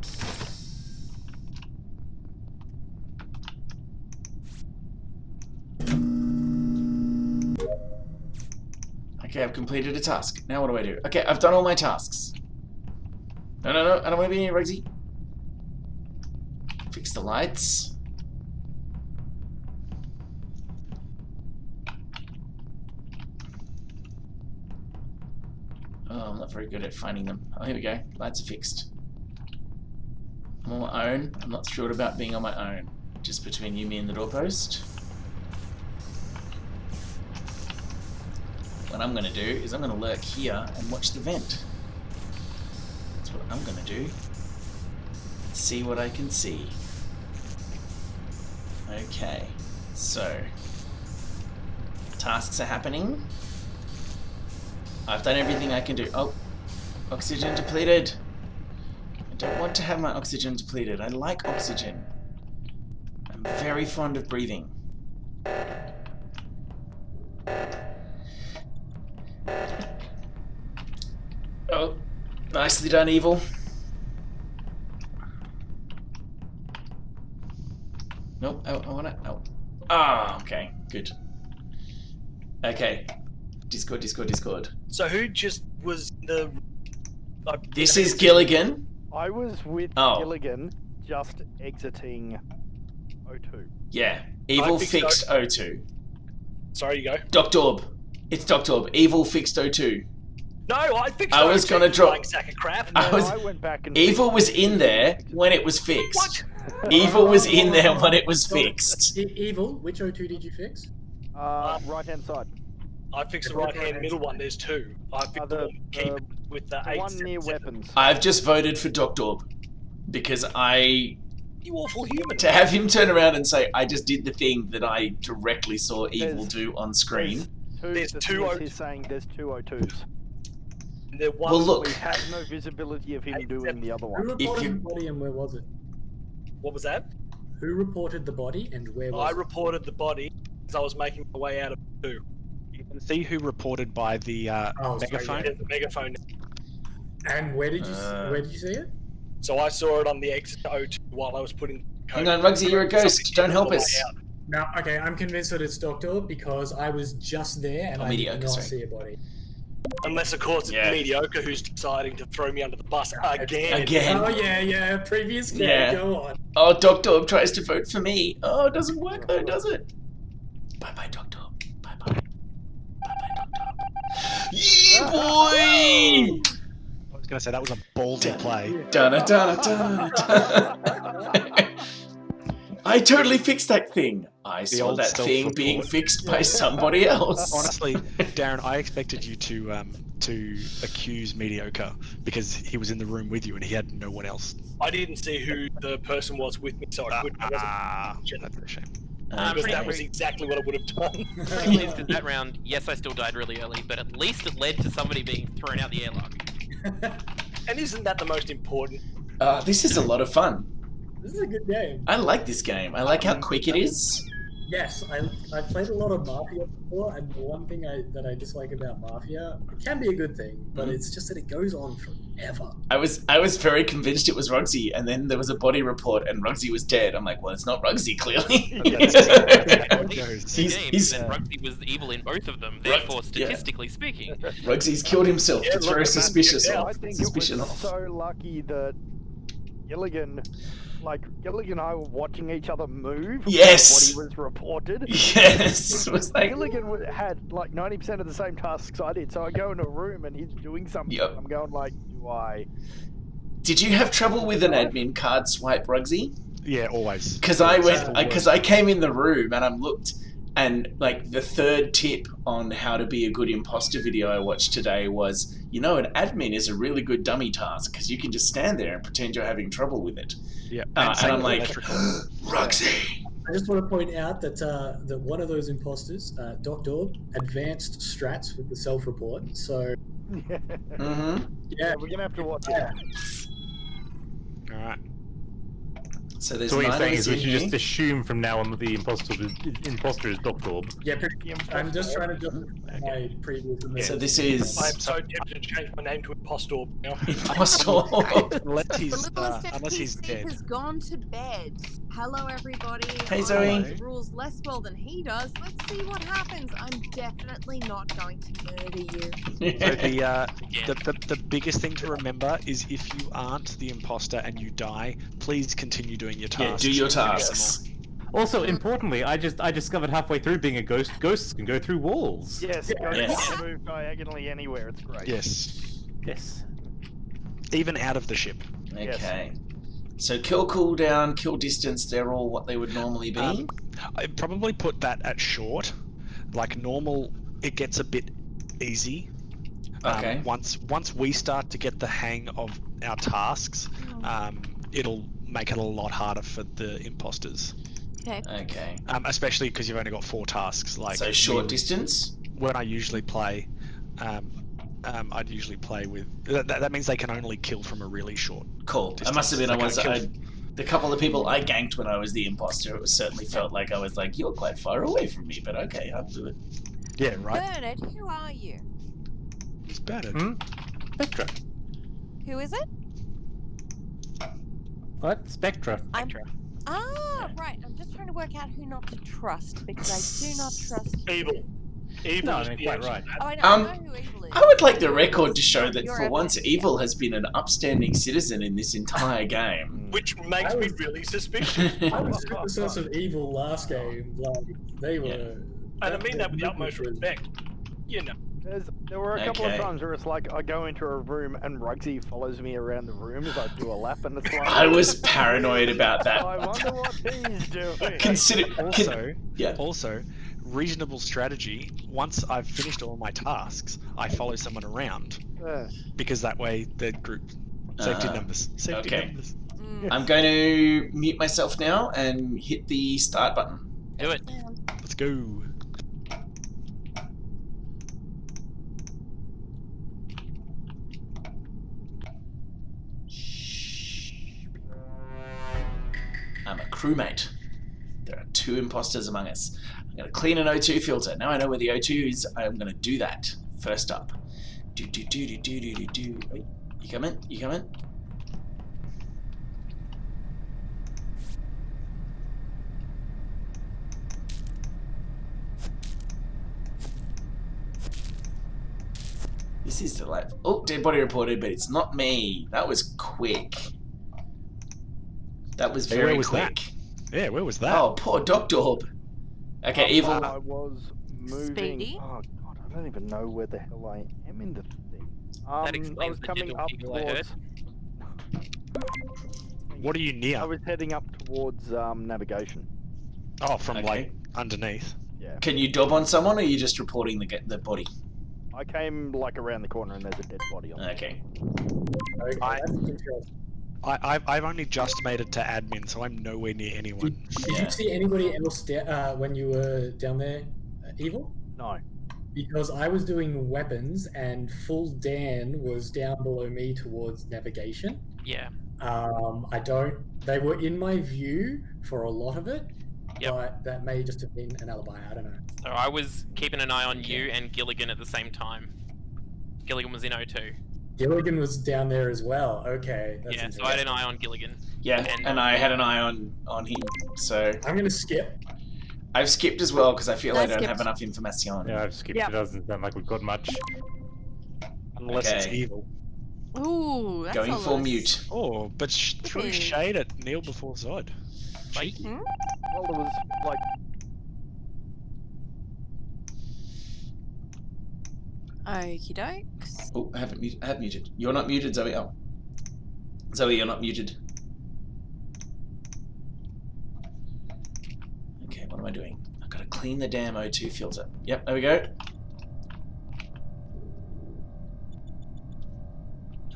Okay, I've completed a task. Now what do I do? Okay, I've done all my tasks. No, I don't want to be near Rugsy. Fix the lights. Oh, I'm not very good at finding them. Oh, here we go. Lights are fixed. I'm on my own. I'm not thrilled about being on my own. Just between you, me, and the doorpost. What I'm going to do is I'm going to lurk here and watch the vent. That's what I'm going to do. See what I can see. Okay, so tasks are happening. I've done everything I can do. Oh, oxygen depleted. I don't want to have my oxygen depleted. I like oxygen. I'm very fond of breathing. Oh, nicely done, Evil. Nope, I wanna... Oh. Ah, okay, good. Okay. Discord. So who just was the... This is Gilligan. I was with Oh. Gilligan just exiting O2. Yeah, Evil fixed O2. Sorry, you go. Dr. Orb. It's Dr. Orb. Evil fixed O2. No, I fixed I was O2, gonna drop... sack of crap. I went back and Evil was in there when it was fixed. Evil was in there when it was fixed. Evil, which O2 did you fix? right hand side. I fixed the right-hand middle one. There's two. I fixed the keep with the 8. One near weapons. I've just voted for Dr. Orb because You awful human. to have him turn around and say, I just did the thing that I directly saw Evil do on screen. There's two O2s. He's saying there's two O2s. Well, look. We have no visibility of him doing the other Who one. reported the body and where was it? What was that? Who reported the body and where was I it? reported the body as I was making my way out of 2. You can see who reported by the megaphone. There's the megaphone. And where did you see it? So I saw it on the exit O2 while I was putting the code. Hang on, Rugsy, you're a ghost. Don't help us. Now, okay, I'm convinced that it's Doctor because I was just there and I did not see a body. Unless, of course, it's Mediocre who's deciding to throw me under the bus again. Oh, yeah, previous game, go on. Oh, Dr. Orb tries to vote for me. Oh, it doesn't work though, does it? Bye-bye, Dr. Orb. Bye-bye. Bye-bye, Dr. Orb. Yee, boy! I was going to say, that was a ballsy play. I totally fixed that thing. I The saw old that stealth thing report. being fixed by somebody else. Honestly, Darren, I expected you to accuse Mediocre because he was in the room with you and he had no one else. I didn't see who the person was with me, so I couldn't. That's a shame. Because that was exactly what I would have done. Pretty pleased with that round. Yes, I still died really early, but at least it led to somebody being thrown out the airlock. And isn't that the most important? This is a lot of fun. This is a good game. I like this game. I like how quick it is. Yes, I played a lot of Mafia before, and the one thing that I dislike about Mafia, it can be a good thing, but it's just that it goes on forever. I was very convinced it was Rugsy, and then there was a body report, and Rugsy was dead. I'm like, well, it's not Rugsy, clearly. Rugsy was evil in both of them, therefore, statistically speaking. Rugsy's killed himself. It's very suspicious. I think it was so lucky that Gilligan and I were watching each other move. Yes. What he was reported. Yes. It was like... Gilligan had like 90% of the same tasks I did. So I go in a room and he's doing something. I'm going like, do I? Did you have trouble with an admin card swipe, Rugsy? Yeah, always. Because I came in the room and I looked, and like the third tip on how to be a good imposter video I watched today was, an admin is a really good dummy task because you can just stand there and pretend you're having trouble with it. Yeah. And I'm like, Rugsy. I just want to point out that that one of those imposters, Dr. Orb, advanced strats with the self-report. So, yeah, we're gonna have to watch it. All right. So there's So what you're saying is we in should here. just assume from now on that the imposter is Dr. Orb. Yeah, I'm just trying to justify my previous. So this is I'm so tempted to change my name to Impostor now. Impostor. Unless he's dead. has gone to bed. Hello, everybody. Hey, I Zoe. know the rules less well than he does. Let's see what happens. I'm definitely not going to murder you. So the biggest thing to remember is if you aren't the imposter and you die, please continue doing your tasks. Yeah, do your tasks. Also, importantly, I discovered halfway through being a ghost, ghosts can go through walls. Yes, ghosts can move diagonally anywhere. It's great. Yes. Yes. Even out of the ship. Okay. So kill cooldown, kill distance, they're all what they would normally be? I'd probably put that at short. Like normal, it gets a bit easy. Okay. Once we start to get the hang of our tasks, it'll make it a lot harder for the imposters. Okay. Especially because you've only got 4 tasks. Like so short distance? When I usually play, I'd usually play with... That means they can only kill from a really short distance. I must admit, the couple of people I ganked when I was the imposter, it certainly felt like I was like, you're quite far away from me, but okay, I'll do it. Yeah, right. Bernard, who are you? It's Bernard. Spectra. Who is it? What? Spectra. Right. I'm just trying to work out who not to trust because I do not trust Evil. Evil No, is I mean, the quite answer. right. Oh, I know who evil is. I would like the record to show that Your for once, evidence, yeah. Evil has been an upstanding citizen in this entire game. Which makes me really suspicious. I was super sus of evil last game. Like they were. And I mean that with the movement utmost was- respect. You know. There were a couple of Okay. times where it's like I go into a room and Rugsy follows me around the room as I do a lap, and it's like I was paranoid about that. I wonder what he's doing. Also, reasonable strategy. Once I've finished all my tasks, I follow someone around because that way the group safety numbers. Safety okay. numbers. I'm going to mute myself now and hit the start button. Do it. Let's go. I'm a crewmate. There are 2 imposters among us. I'm going to clean an O2 filter. Now I know where the O2 is, I'm going to do that. First up. Do. Wait, you coming? You coming? This is delightful. Oh, dead body reported, but it's not me. That was quick. That was very where was quick. That? Yeah, where was that? Oh, poor Dr. Orb. Okay, Evil. I was moving. Speedy? Oh god, I don't even know where the hell I am in the thing. That I explains was the coming digital up people I heard. towards. What are you near? I was heading up towards navigation. Oh, from Okay. like underneath. Yeah. Can you dob on someone, or are you just reporting the body? I came like around the corner and there's a dead body on. Okay. Okay, I- that's interesting. I've only just made it to admin, so I'm nowhere near anyone. Did Yeah. you see anybody else when you were down there, Evil? No. Because I was doing weapons and full Dan was down below me towards navigation. Yeah. They were in my view for a lot of it, Yep. but that may just have been an alibi, I don't know. So I was keeping an eye on you and Gilligan at the same time. Gilligan was in O2. Gilligan was down there as well, okay. That's Yeah, so I had an eye on Gilligan. Yeah, and I had an eye on him, so I'm gonna skip. I've skipped as well because I feel I don't skipped. have enough information. Yeah, I've skipped. Yep. It doesn't sound like we've got much. Unless it's Okay. evil. Ooh, that's Going a full loose. mute. Oh, but threw Okay. shade at Neil before Zod. Cheeky. Hmm? Well, there was like Okie dokes. Oh, I haven't muted. I have muted. You're not muted, Zoe. Oh, Zoe, you're not muted. Okay, what am I doing? I've got to clean the damn O2 filter. Yep, there we go.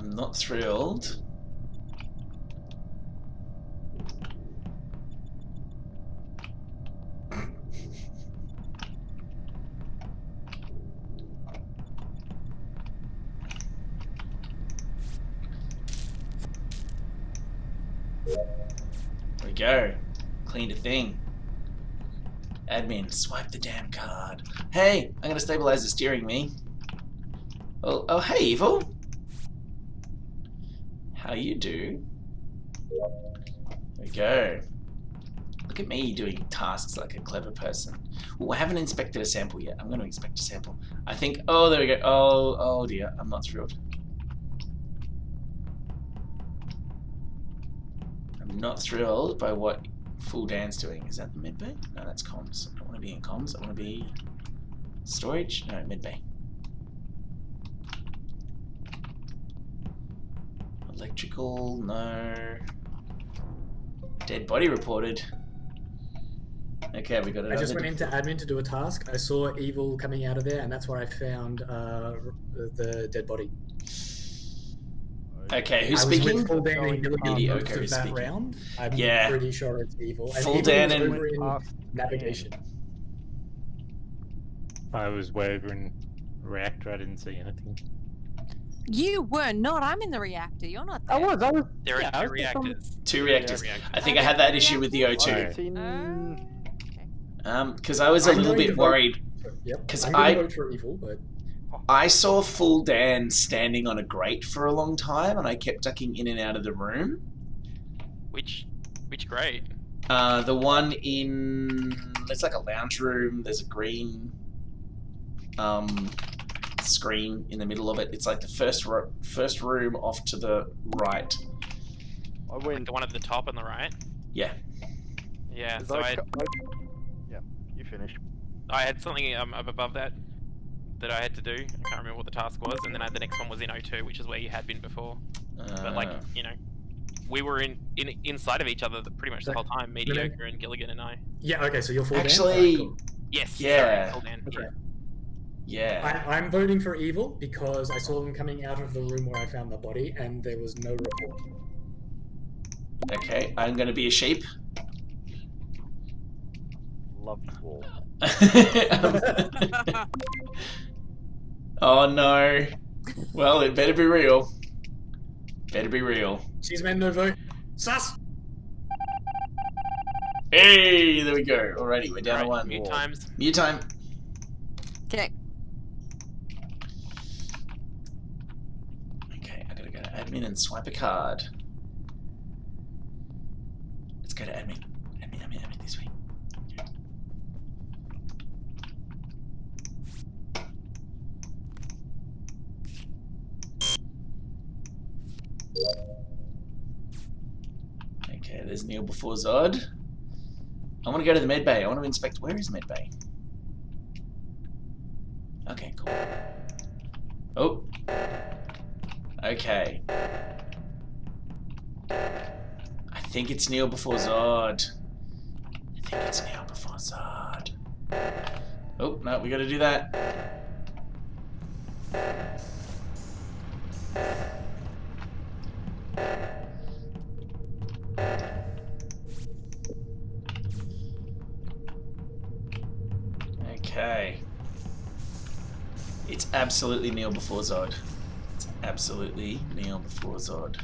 I'm not thrilled. There we go. Cleaned a thing. Admin, swipe the damn card. Hey, I'm gonna stabilize the steering me. Oh, hey, Evil. How you do? There we go. Look at me doing tasks like a clever person. Ooh, I haven't inspected a sample yet. I'm going to inspect a sample. I think. Oh, there we go. Oh dear. I'm not thrilled. I'm not thrilled by what Full Dan's doing. Is that the mid bay? No, that's comms. I don't want to be in comms. I want to be storage. No, mid bay. Electrical, no. Dead body reported. Okay, we got it. I just went into admin to do a task. I saw Evil coming out of there, and that's where I found the dead body. Okay, who's I was speaking? with Full Dan and Gilligan Ilya most Oka of is that speaking. round. I'm Yeah. pretty sure it's Evil. And Full Evil Dan was and- over in navigation. I was way over in reactor. I didn't see anything. You were not. I'm in the reactor. You're not there. I was. There are Yeah, I two was just on- reactors. Two reactors. reactors. I think I had that issue with the O2. Okay. Because I was a I'm little going bit to vote- worried. Yep. 'Cause I'm going I- to vote for Evil, but I saw full Dan standing on a grate for a long time, and I kept ducking in and out of the room. Which grade? The one in... It's like a lounge room. There's a green screen in the middle of it. It's like the first room off to the right. I Like went. the one at the top on the right? Yeah. Yeah, Cause so yeah, you finish. I had something up above that I had to do. I can't remember what the task was, and then the next one was in O2, which is where you had been before. But like, you know, we were inside of each other pretty much the whole time, Mediocre and Gilligan and I. Yeah, okay, so you're full Actually, Dan? Alright, cool. Yes, yeah. sorry, full Dan. Okay. Yeah. I'm voting for evil because I saw them coming out of the room where I found the body and there was no report. Okay, I'm gonna be a sheep. Love you all. Oh no. Well, it better be real. Better be real. Cheese man, no vote. Sus! Hey, there we go. Alrighty, we're down to one. Mute times. Mute time. Okay. Okay, I gotta go to admin and swipe a card. Let's go to admin. Admin this way. Okay, there's Neil before Zod. I want to go to the med bay. I want to inspect. Where is med bay? Okay, cool. Oh. Okay. I think it's Neil before Zod. Oh, no, we gotta do that. Okay. It's absolutely Neil before Zod. It's absolutely Neil before Zod.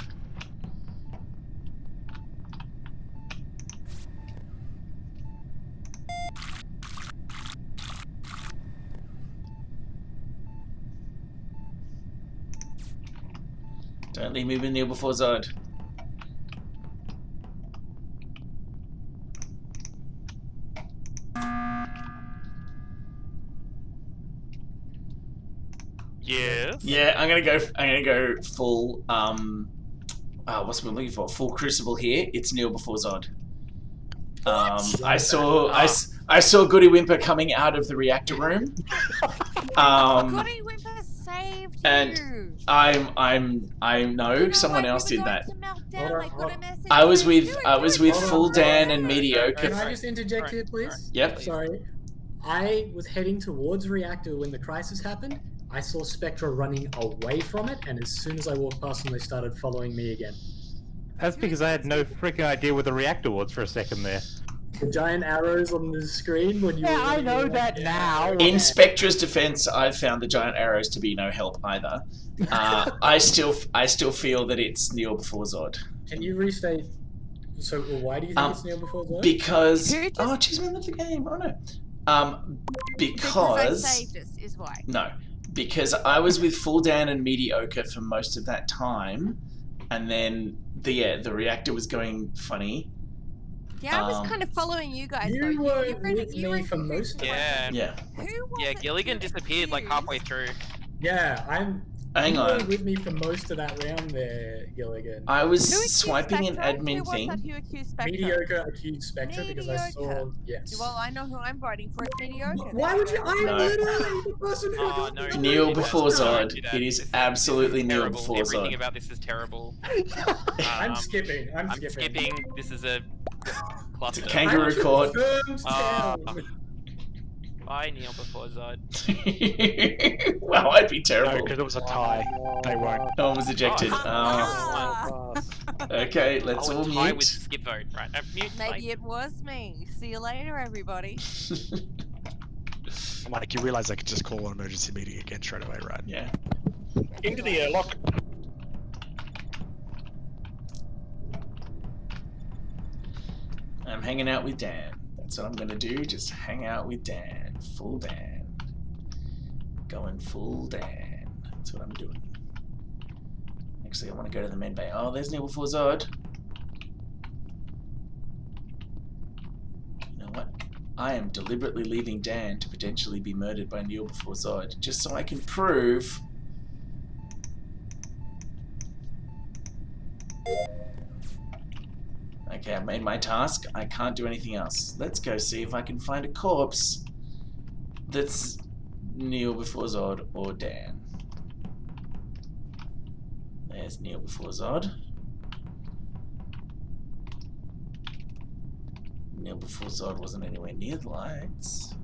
Don't leave me with Neil before Zod. Yes. Yeah, I'm gonna go full what's we looking for? Full Crucible here. It's Neil before Zod. I saw Goody Whimper coming out of the reactor room. Goody Whimper saved and you. I know someone else did that. I I was with full Dan and Mediocre. Can I just interject here, please? Yep. Sorry. I was heading towards reactor when the crisis happened. I saw Spectra running away from it, and as soon as I walked past them, they started following me again. That's because I had no freaking idea where the reactor was for a second there. The giant arrows on the screen when you were I know that now. In Spectra's defense, I've found the giant arrows to be no help either. I still feel that it's Neil before Zod. Can you restate? So why do you think it's Neil before Zod? Because jeez, man, left the game. Oh no. Because I saved us is why. No, because I was with full Dan and Mediocre for most of that time, and then the reactor was going funny. Yeah, I was kind of following you guys. You were with me for most of it. Yeah. Who was Yeah, it Gilligan disappeared like halfway through. Yeah, Hang you on. were with me for most of that round there, Gilligan. I was Who accused swiping an Spectra? admin Who was thing. that who accused Spectra? Mediocre accused Spectra because I saw. Mediocre. Yes. Well, I know who I'm voting for. It's Mediocre. Why would you? I'm No. literally the person who got no, the Neil do that. before No, Zod. do that. It is This absolutely Neil terrible. before Everything Zod. about this is terrible. I'm skipping. I'm I'm skipping. This is a cluster. It's a kangaroo court. Bye, Neil before Zod. Wow, I'd be No, terrible. because it was a tie. They won't. No one was ejected. Okay, let's all tie with mute. skip vote. Right, mute. Maybe it was me. See you later, everybody. Like, you realise I could just call an emergency meeting again straight away, right? Yeah. Into the airlock. I'm hanging out with Dan. That's what I'm gonna do. Just hang out with Dan. Full Dan. Going full Dan. That's what I'm doing. Actually, I want to go to the med bay. Oh, there's Neil before Zod. You know what? I am deliberately leaving Dan to potentially be murdered by Neil before Zod, just so I can prove... Okay, I've made my task. I can't do anything else. Let's go see if I can find a corpse that's Neil before Zod or Dan. There's Neil before Zod. Neil before Zod wasn't anywhere near the lights.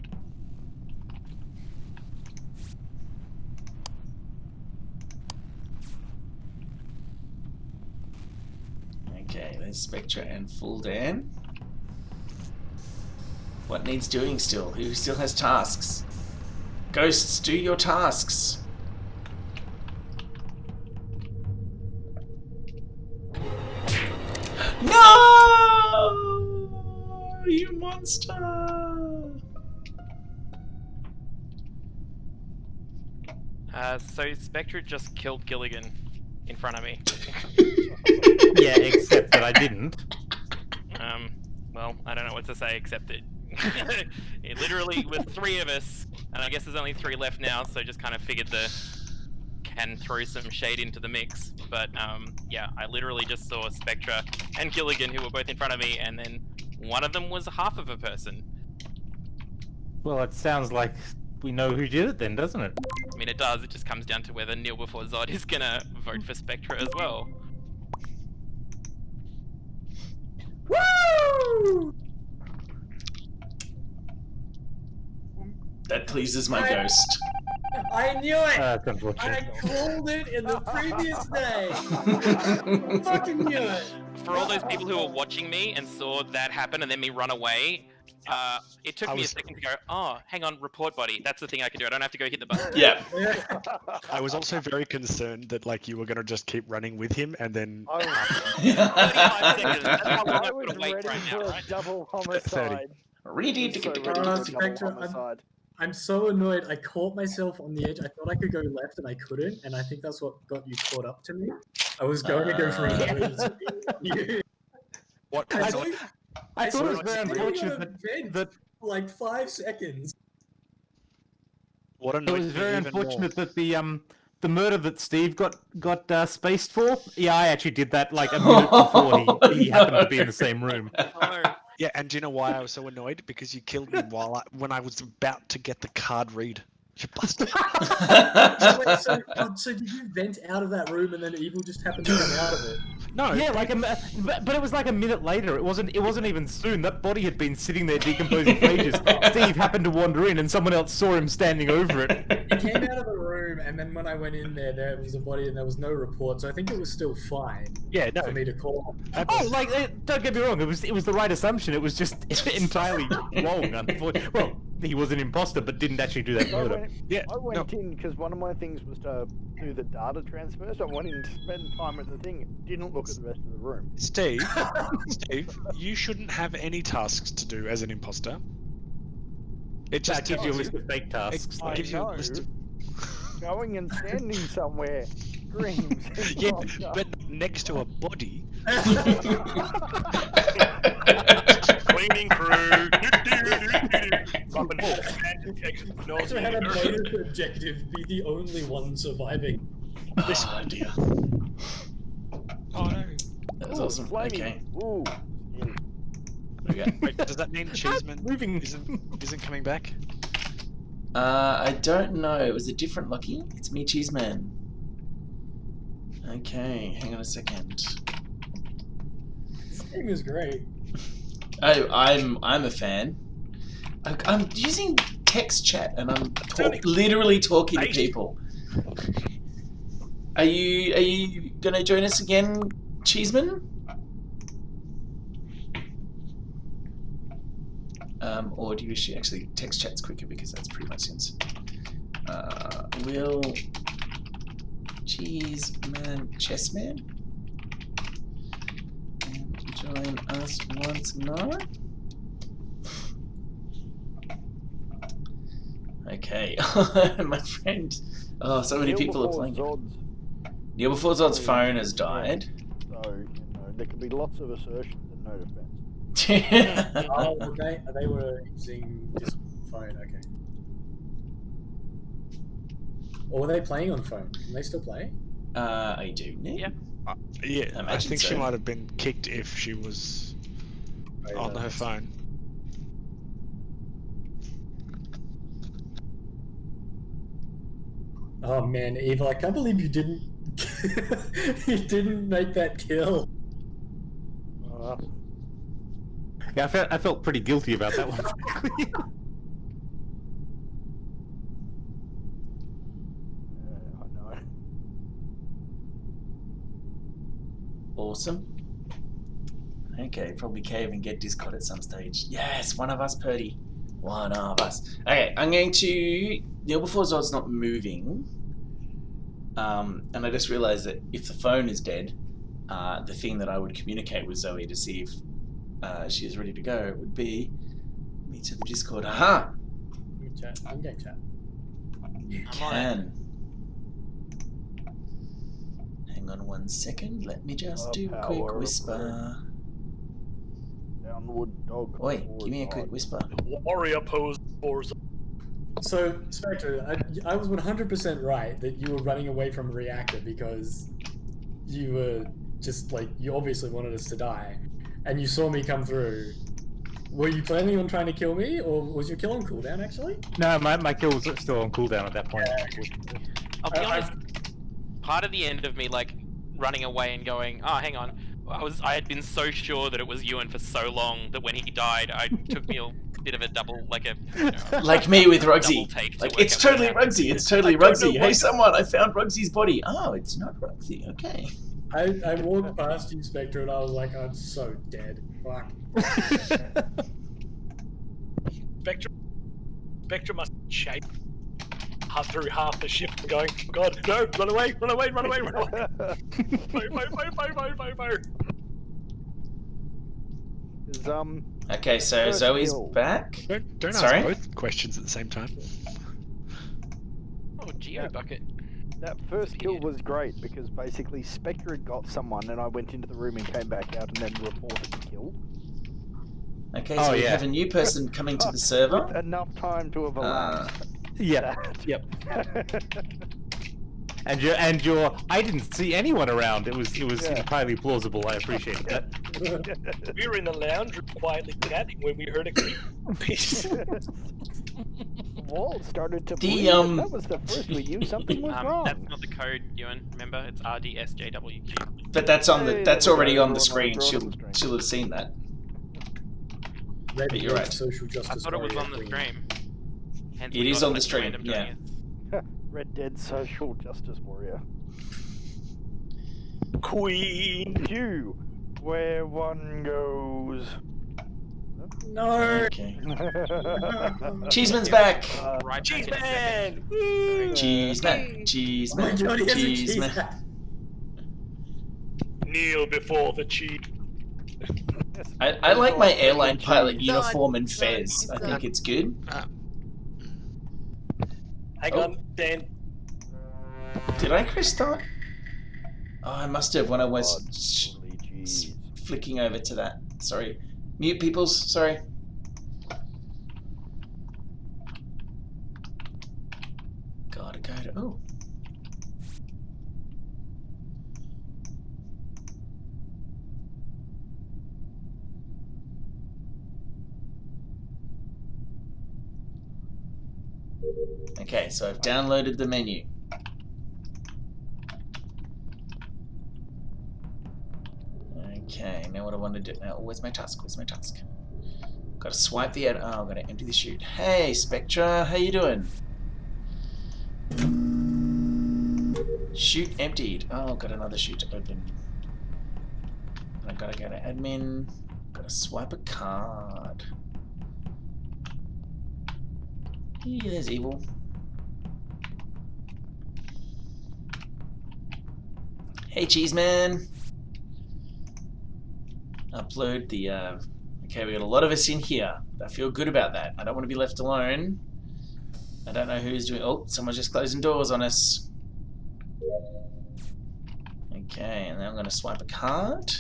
Okay, there's Spectra and full Dan. What needs doing still? Who still has tasks? Ghosts, do your tasks! No! You monster! So Spectra just killed Gilligan in front of me. Yeah, except that I didn't. Well, I don't know what to say except that it literally with 3 of us, and I guess there's only 3 left now, so just kind of figured can throw some shade into the mix. But yeah, I literally just saw Spectra and Gilligan, who were both in front of me, and then one of them was half of a person. Well, it sounds like we know who did it then, doesn't it? I mean, it does. It just comes down to whether Neil before Zod is gonna vote for Spectra as well. Woo! That pleases my ghost. I knew it! That's unfortunate. I called it in the previous day! I fucking knew it! For all those people who were watching me and saw that happen and then me run away, it took me a second to go, oh, hang on, report body. That's the thing I can do. I don't have to go hit the button. Yeah. I was also very concerned that like you were gonna just keep running with him and then. 35 seconds. That's how long I I've was got to wait ready right for now, a right? double homicide. Ready to So get ready for a double Spectra, homicide. I'm so annoyed. I caught myself on the edge. I thought I could go left and I couldn't, and I think that's what got you caught up to me. I was going to go for emergency. What? I thought it was very standing on a unfortunate vent that for like 5 seconds. What it was very unfortunate that the murder that Steve got spaced for. Yeah, I actually did that like a minute before he happened to be in the same room. Yeah, and do you know why I was so annoyed? Because you killed me when I was about to get the card read. You bastard. So did you vent out of that room and then Evil just happened to come out of it? No. Yeah, but it was like a minute later. It wasn't even soon. That body had been sitting there decomposing for ages. Steve happened to wander in, and someone else saw him standing over it. He came out of the room, and then when I went in there was a body, and there was no report. So I think it was still fine. Yeah, no. For me to call. Oh, like don't get me wrong. It was the right assumption. It was just entirely wrong. Unfortunately, well, he was an imposter, but didn't actually do that murder. I went in because one of my things was to do the data transfer, so I went in to spend time at the thing. Didn't look at the rest of the room. Steve, you shouldn't have any tasks to do as an imposter. It just gives you a list of fake tasks. It gives you a list of going and standing somewhere. Screams. Yeah, but next to a body. Cleaning crew. So had a bonus objective be the only one surviving. Oh dear. Oh no. That was awesome. Flaming. Okay. Ooh. Okay. Wait, does that mean Cheeseman isn't coming back? I don't know. It was a different Lucky. It's me, Cheeseman. Okay, hang on a second. This game is great. Oh, I'm a fan. I'm using text chat and I'm literally talking to people. Are you gonna join us again, Cheeseman? Or do you wish to actually text chat's quicker because that's pretty much sense. Will Cheeseman Chessman and join us once more? Okay, my friend. Oh, so many Neil people are before playing. Zod's, Neil before Zod's Sorry, phone has yeah. died. so there could be lots of assertions and no defense. Oh, they were using this phone. Okay. Or were they playing on phone? Can they still play? I do, Nick. Yeah. Yeah, I Imagine think she so. might have been kicked if she was on her phone. Oh man, Eva, I can't believe you didn't you didn't make that kill. Yeah, I felt pretty guilty about that one. I know. Awesome. Okay, probably cave and get Discord at some stage. Yes, one of us, Purdy. One of us. Okay, I'm going to... Neil before Zod's not moving. And I just realised that if the phone is dead, the thing that I would communicate with Zoe to see if she is ready to go would be me to the Discord. Aha! Chat. I'm going chat. You I'm can. Hang on 1 second. Let me just do a quick whisper. Downward dog. Oi, give me a quick whisper. Warrior pose for So, Spectre, I was 100% right that you were running away from a reactor because you were just like, you obviously wanted us to die, and you saw me come through. Were you planning on trying to kill me, or was your kill on cooldown actually? No, my kill was still on cooldown at that point. I'll be honest. Part of the end of me like running away and going, oh, hang on. I had been so sure that it was Ewan for so long that when he died, it took me a bit of a double, like a... You know, like me with Rugsy. double take to Like, work it's out what totally happened. Rugsy, it's totally I don't Rugsy. know Hey, what- someone, I found Rugsy's body. Oh, it's not Rugsy, okay. I walked past you, Spectre, and I was like, I'm so dead. Fuck. Spectre must shape through half the ship and going, God, no, run away, run away, run away, run away. Fire. Is, Okay, so First Zoe's kill. back. Don't Sorry? ask both questions at the same time. Oh, Geo bucket. that first kill was great because basically Spectre had got someone and I went into the room and came back out and then reported the kill. Okay, Oh, so we yeah. have a new person coming to the server. With enough time to have elapsed. Yep. Yep. And your I didn't see anyone around. It was Yeah. entirely plausible. I appreciate that. We were in the lounge room quietly chatting when we heard a creep piece. Wall started to The, bleed, and that was the first we knew something was wrong. That's not the code, Ewan. Remember, it's RDSJWQ. But that's on the Hey, that's there we already go, on the screen. draw it on the screen. She'll have seen that. Red But you're right. Social I justice thought it was warrior on the queen. stream. Hence It we is got, on the like, stream, random yeah. donations. Red Dead Social Justice Warrior. Queen. You, where one goes. No! Okay. Cheeseman's back. Right back Cheese in a second. man. Woo. Cheeseman. Oh my god, he has a cheese Cheeseman. hat. Kneel before the cheese. I like my airline pilot No, uniform and no, fez. I it's think it's good. Hang Oh. on, Dan. Did I press start? Oh, I must have when I was Holy jeez. flicking over to that. Sorry. Mute peoples, sorry. Gotta go to... Oh. Okay, so I've downloaded the menu. Okay, now what I want to do now. Where's my task? Where's my task? Gotta swipe the ad. Oh, gotta empty the chute. Hey, Spectra, how you doing? Chute emptied. Oh, got another chute to open. And I gotta go to admin. Gotta swipe a card. Yeah, there's evil. Hey, Cheeseman. Upload the, okay, we got a lot of us in here. I feel good about that. I don't want to be left alone. I don't know who's doing. Oh, someone's just closing doors on us. Okay, and then I'm going to swipe a card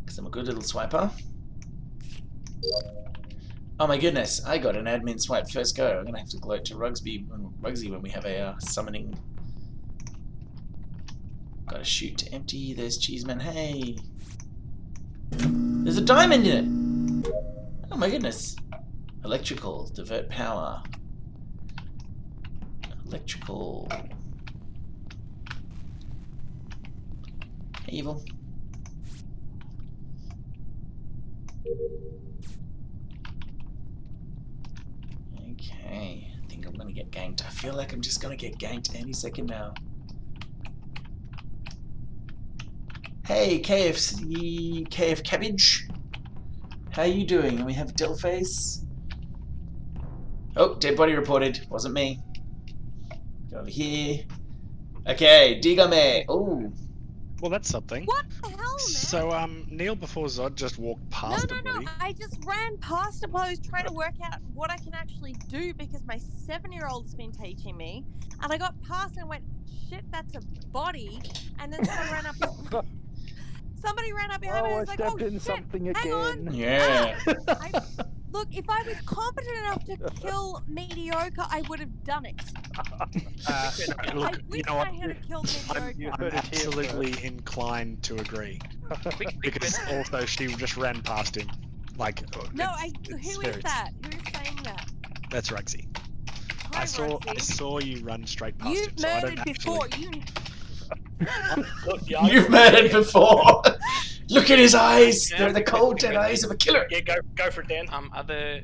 because I'm a good little swiper. Oh my goodness, I got an admin swipe first go. I'm going to have to gloat to Rugsy when we have a summoning. Got a shoot to empty. There's Cheeseman. Hey! There's a diamond in it! Oh my goodness. Electrical. Divert power. Electrical. Hey, evil. Okay, I think I'm gonna get ganked. I feel like I'm just gonna get ganked any second now. Hey, KF Cabbage. How you doing? And we have Delface. Oh, dead body reported. Wasn't me. Go over here. Okay, Digame. Oh. Well, that's something. What the hell, man? So, Neil before Zod just walked past the body. No. I just ran past it, but I was trying to work out what I can actually do because my 7-year-old's been teaching me. And I got past and went, shit, that's a body. And then someone ran up. Somebody ran up behind me and I was like, oh, shit, something hang again. on. Yeah. Look, if I was competent enough to kill Mediocre, I would have done it. Look, I wish you know what? I had killed Mediocre. I'm absolutely inclined to agree. Because also she just ran past him. Like, No, who is that? Who is saying that? That's Rugsy. Hi, I Roxy. saw you run straight past him. You've So I don't murdered before. actually... You've murdered before. Look at his eyes. They're the cold, dead eyes of a killer. Yeah, go for it, Dan. Are the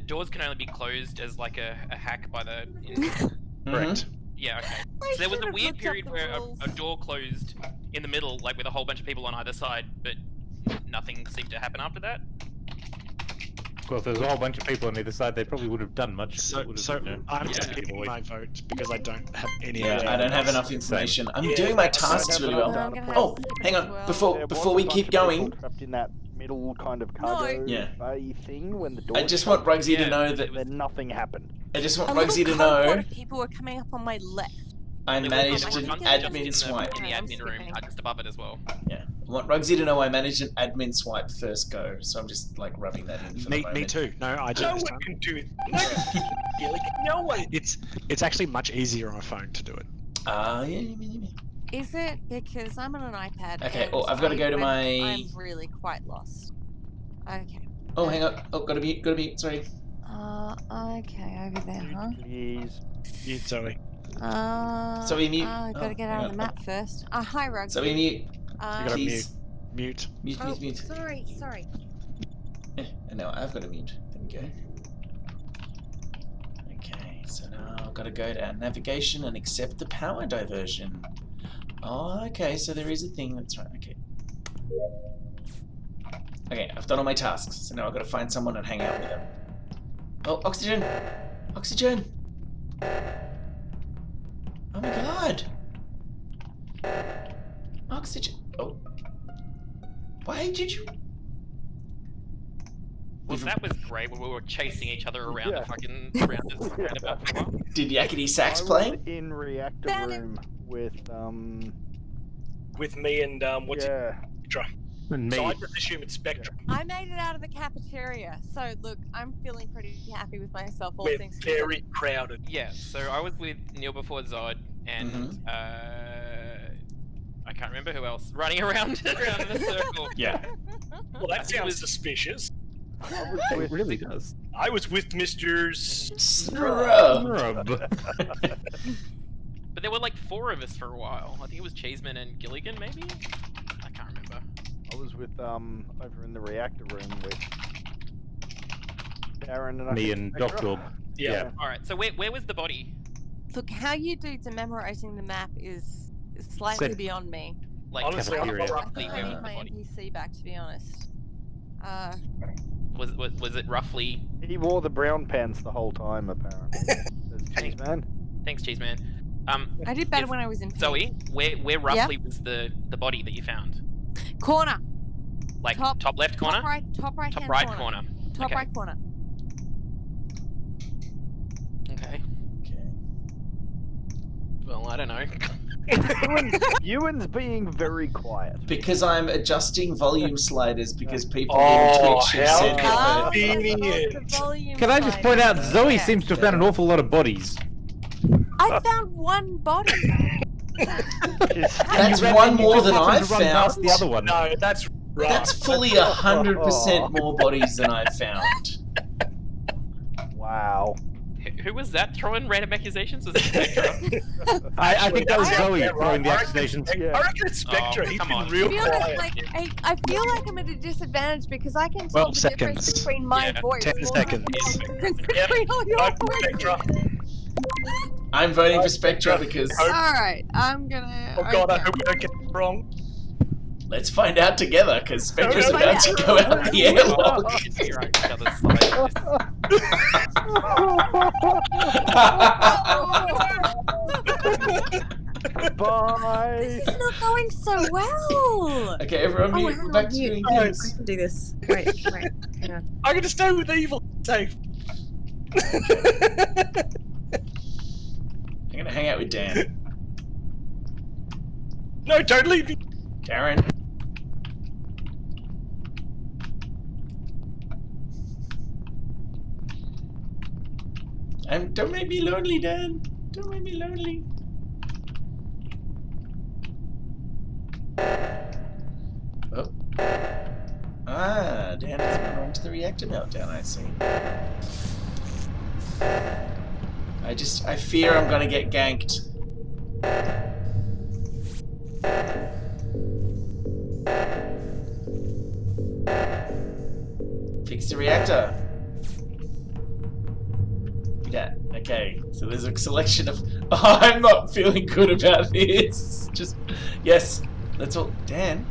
doors can only be closed as like a hack by the. Correct. Yeah. Okay. I So there was a should've weird looked up period the where rules. a door closed in the middle, like with a whole bunch of people on either side, but nothing seemed to happen after that. Well, if there's a whole bunch of people on either side, they probably would have done much. So I'm skipping my vote because I don't have any idea. Yeah, I don't have enough information. I'm Yeah, doing my I don't tasks have really enough well. data I'm gonna Oh, have to hang on. as well. Before There was before a we bunch keep of people going, trapped in that middle kind of cargo Yeah. bay thing when the door. I just want Rugsy to know that. Then nothing happened. I just want A little Rugsy to cohort know of people were coming up on my left. I There managed was an a bunch just in admin the, swipe. in the I'm admin room, skipping. just above it as well. Yeah, I want Rugsy to know I managed an admin swipe first go, so I'm just like rubbing that in for the moment. Me too. No, I do No this one time. can do it. No one. It's actually much easier on a phone to do it. Yeah. Is it? Because I'm on an iPad. Okay, and oh, I've gotta go to my- I'm really quite lost. Okay. Oh, hang on. Oh, gotta mute. Sorry. Okay, over there, huh? Please. You, Zoe. Zoe, mute. I've got to get out of the map first. Hi, Rug. Zoe, mute. You gotta Please. mute. Mute. Sorry. And now I've got to mute. There we go. Okay, so now I've got to go to our navigation and accept the power diversion. Oh, okay, so there is a thing. That's right. Okay. Okay, I've done all my tasks, so now I've got to find someone and hang out with them. Oh, oxygen! Oxygen! Oh my god! Oxygen! Oh. Why did you... Well, that was great when we were chasing each other around Yeah. the fucking around this roundabout for a while. Did Yakety Sax I play? was in reactor Found it. room with With me and what's it? yeah. Spectra. And So me. I just assume it's Spectra. I made it out of the cafeteria, so look, I'm feeling pretty happy with myself. All We're things very crowded. Yeah, so I was with Neil before Zod, and Mhm. I can't remember who else running around around in a circle. Yeah. Well, that It sounds was- suspicious. I was It with really does. I was with Mr. Scrub. Rub. But there were like 4 of us for a while. I think it was Cheeseman and Gilligan, maybe. I can't remember. I was with over in the reactor room with Darren and I Me think and Spectra. Doc Orb. Yeah. All right. So where was the body? Look, how you dudes are memorizing the map is slightly Set. beyond me. Like Honestly, I'm cafeteria. I roughly think where I was need the my body? NPC back, to be honest. Was it roughly? He wore the brown pants the whole time, apparently. That's cheese, man. Thanks, Cheeseman. I did better If- when I was in pink. Zoe, where roughly was the body that you found? Corner. Like Top- top left corner, Top right top hand right corner. corner. Top Okay. right corner. Okay. well, I don't know. Ewan's being very quiet. Because I'm adjusting volume sliders because people Oh, on Twitch have how said that. Can I just point out, Zoe seems to have found an awful lot of bodies. I found one body. That's one more than I've found. The other one. No, that's right. That's fully 100% more bodies than I've found. Wow. Who was that throwing random accusations? Was it Spectra? I think that was Zoe Yeah, throwing the I reckon- accusations. I reckon it's Spectra. Oh, He's come been on. real To be honest, quiet. like, I feel like I'm at a disadvantage because I can 12 tell the difference seconds. between my Yeah, voice 10 more seconds. than the difference Yep. between all your Vote for voices. Spectra. I'm voting for Spectra because Alright, I'm gonna... Oh god, I okay. hope we don't get it wrong. let's find out together because Spectra's No, about to go out the airlock. You're on each other's side. Bye. This is not going so well. Okay, everyone mute. hang We're back on, to mute. doing I things. can do this. Wait, hang on. I'm gonna stay with evil. Safe. I'm gonna hang out with Dan. No, don't leave me. Darren. And don't make me lonely, Dan. Don't make me lonely. Oh. Ah, Dan has been run to the reactor meltdown, I see. I fear I'm gonna get ganked. Fix the reactor. Yeah, okay. So there's a selection of... Oh, I'm not feeling good about this. Just... Yes. That's all... Dan,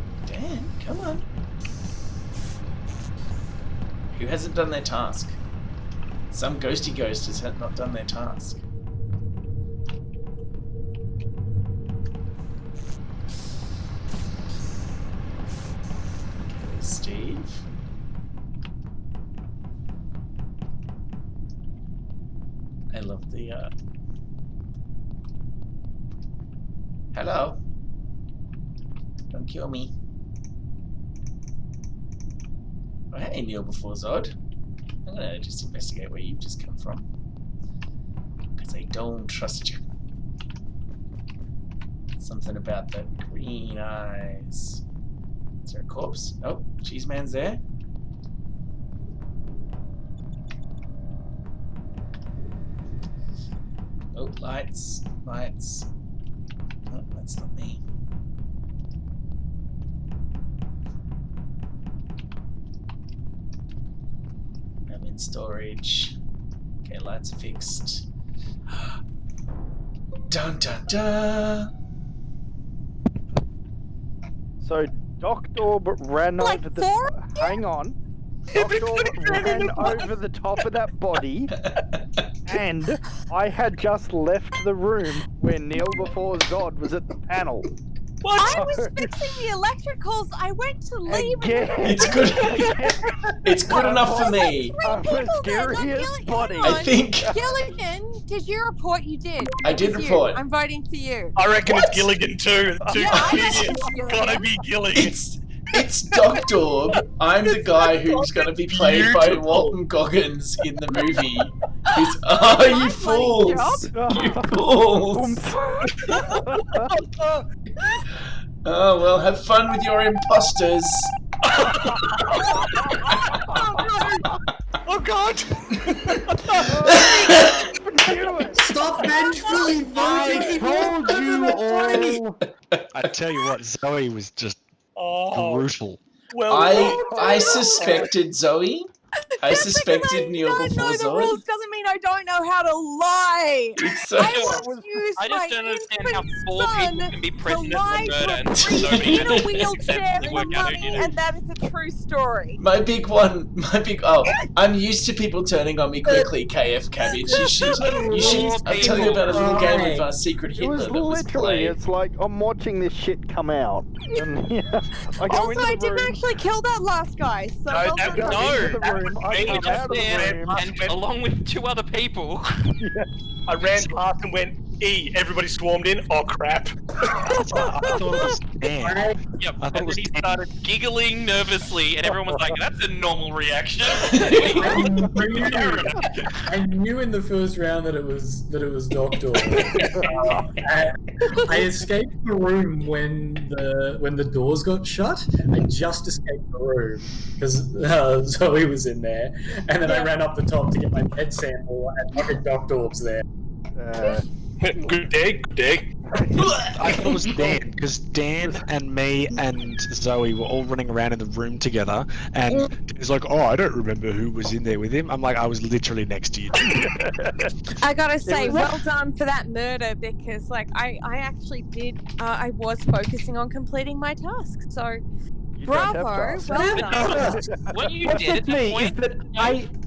come on. Who hasn't done their task? Some ghosty ghost has not done their task. Okay, Steve. I love the, Hello? Don't kill me. Oh, hey, Neil before Zod. I'm gonna just investigate where you've just come from. Because I don't trust you. Something about the green eyes. Is there a corpse? Oh, Cheese Man's there. Oh, lights. Oh, that's not me. I'm in storage. Okay, lights are fixed. Dun dun dun! So Doctor ran Like over the. four? Hang on. Doctor ran over the top of that body, and I had just left the room where Neil before Zod was at the panel. I was fixing the electricals. I went to leave. Again. It's good. It's good enough for me. A People there, mysterious not body. Hang I on. think Gilligan, did you report you did? I It did was report. You. I'm voting for you. I reckon What? it's Gilligan too. Too Yeah, I convenient. reckon it's Gilligan. Gotta be Gilligan. it's Doctor. I'm the guy who's going to be played by Beautiful. Walton Goggins in the movie. Who's, oh, you My fools! bloody You fools! Oh well, have fun with your imposters. Oh god! Stop vengefully voting! Told you all. I tell you what, Zoe was just Oh, brutal. well, I suspected Zoe. I suspected Neil I don't before know the Zod. rules doesn't mean I don't know how to lie. It's I once used I my just don't understand how infant 4 people son can be to present lie at the murder and to a nobody priest in a can wheelchair successfully for work out who money, did it. and that is a true story. my big one. Oh, I'm used to people turning on me quickly. KF Cabbage. You should. I'll tell you about a little game of Secret It was Hitler that was literally, played. it's like I'm watching this shit come out. And yeah, I go Also, into I the didn't room. actually kill that last guy, so No, well that- done. I go into the room, I Me come out of the upstairs room. and along with 2 other people. I ran past and went, Everybody swarmed in. Oh crap! I thought it was Dan. Yep. I thought it And was then he Dan. started giggling nervously, and everyone was like, "That's a normal reaction." I knew in the first round that it was Doctor. I escaped the room when the doors got shut. I just escaped the room because Zoe was in there, and then I ran up the top to get my med sample, and fucking Doctor was there. Good day. Good day. I thought it was Dan, because Dan and me and Zoe were all running around in the room together, and he's like, "Oh, I don't remember who was in there with him." I'm like, "I was literally next to you." I gotta say, well done for that murder, because like I actually did. I was focusing on completing my task, so bravo, well done. What you What did at gets me that is point, that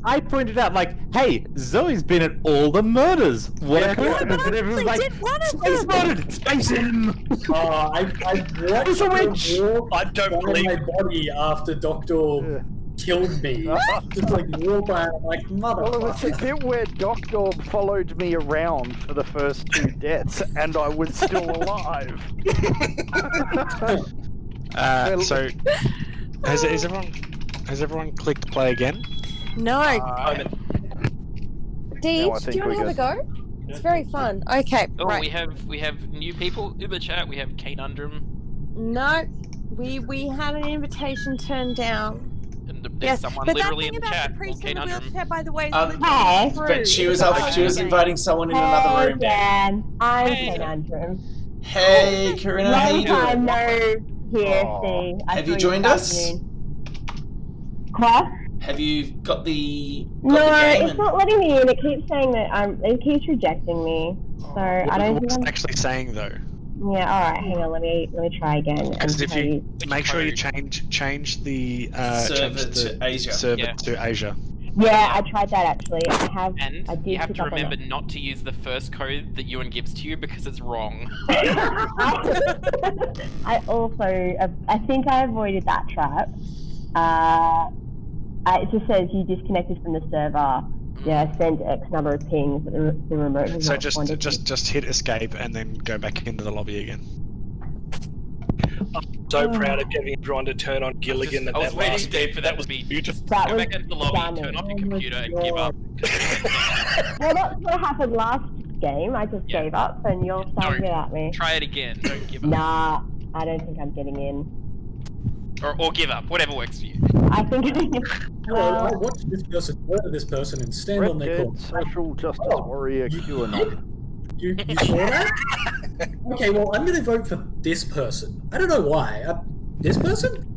I pointed out, like, hey, Zoe's been at all the murders. What a coincidence! And everyone's like, did one of space murdered, space him. I It's a witch. I don't believe my body after Doctor killed me. Just like walk by, I'm like, Well, it was the motherfucker. bit where Doctor followed me around for the first 2 deaths, and I was still alive. So, has everyone clicked play again? No. Dee, No, I do think you want to we're have a go? It's very fun. Okay, oh, right. we have new people in the chat. We have Kate Undrum, No, we had an invitation turned down. and there's Yes, someone but that literally thing in the about chat the called priest in Kate the Undrum. wheelchair, by the way, is Hey. But she was inviting someone in another room. Dan. Dan. I'm Hey. Kate Andrew. Hey, Karina, how you Long time doing? no here, Aw. Steve. I Have saw you joined this us? afternoon. What? Have you got the No, game? it's not letting me in. It keeps saying that it keeps rejecting me. So I don't What's think it actually saying though? Yeah, all right. Hang on. Let me try again. Because and if tell you make sure you change the Server to Asia. server Yeah. to Asia. Yeah, I tried that actually. And I did you have pick to up on remember that. not to use the first code that Ewan gives to you because it's wrong. I also, I think I avoided that trap. It just says you disconnected from the server. Yeah, sent X number of pings, but the remote has So not responded. just hit escape and then go back into the lobby again. So proud of getting everyone to turn on Gilligan. I was that waiting, last Dave, bit. for that to be. You just That go was back into the lobby, stunning. turn off your Oh my computer, and give up. Well, that's what happened last game. I just gave up, and you're starting without me. Try it again. Don't give up. Nah, I don't think I'm getting in. Or give up. Whatever works for you. I think. Well, I watched this person murder this person and stand on their Red corpse. Social Justice Warrior QAnon. You saw that? Okay, well, I'm going to vote for this person. I don't know why. This person?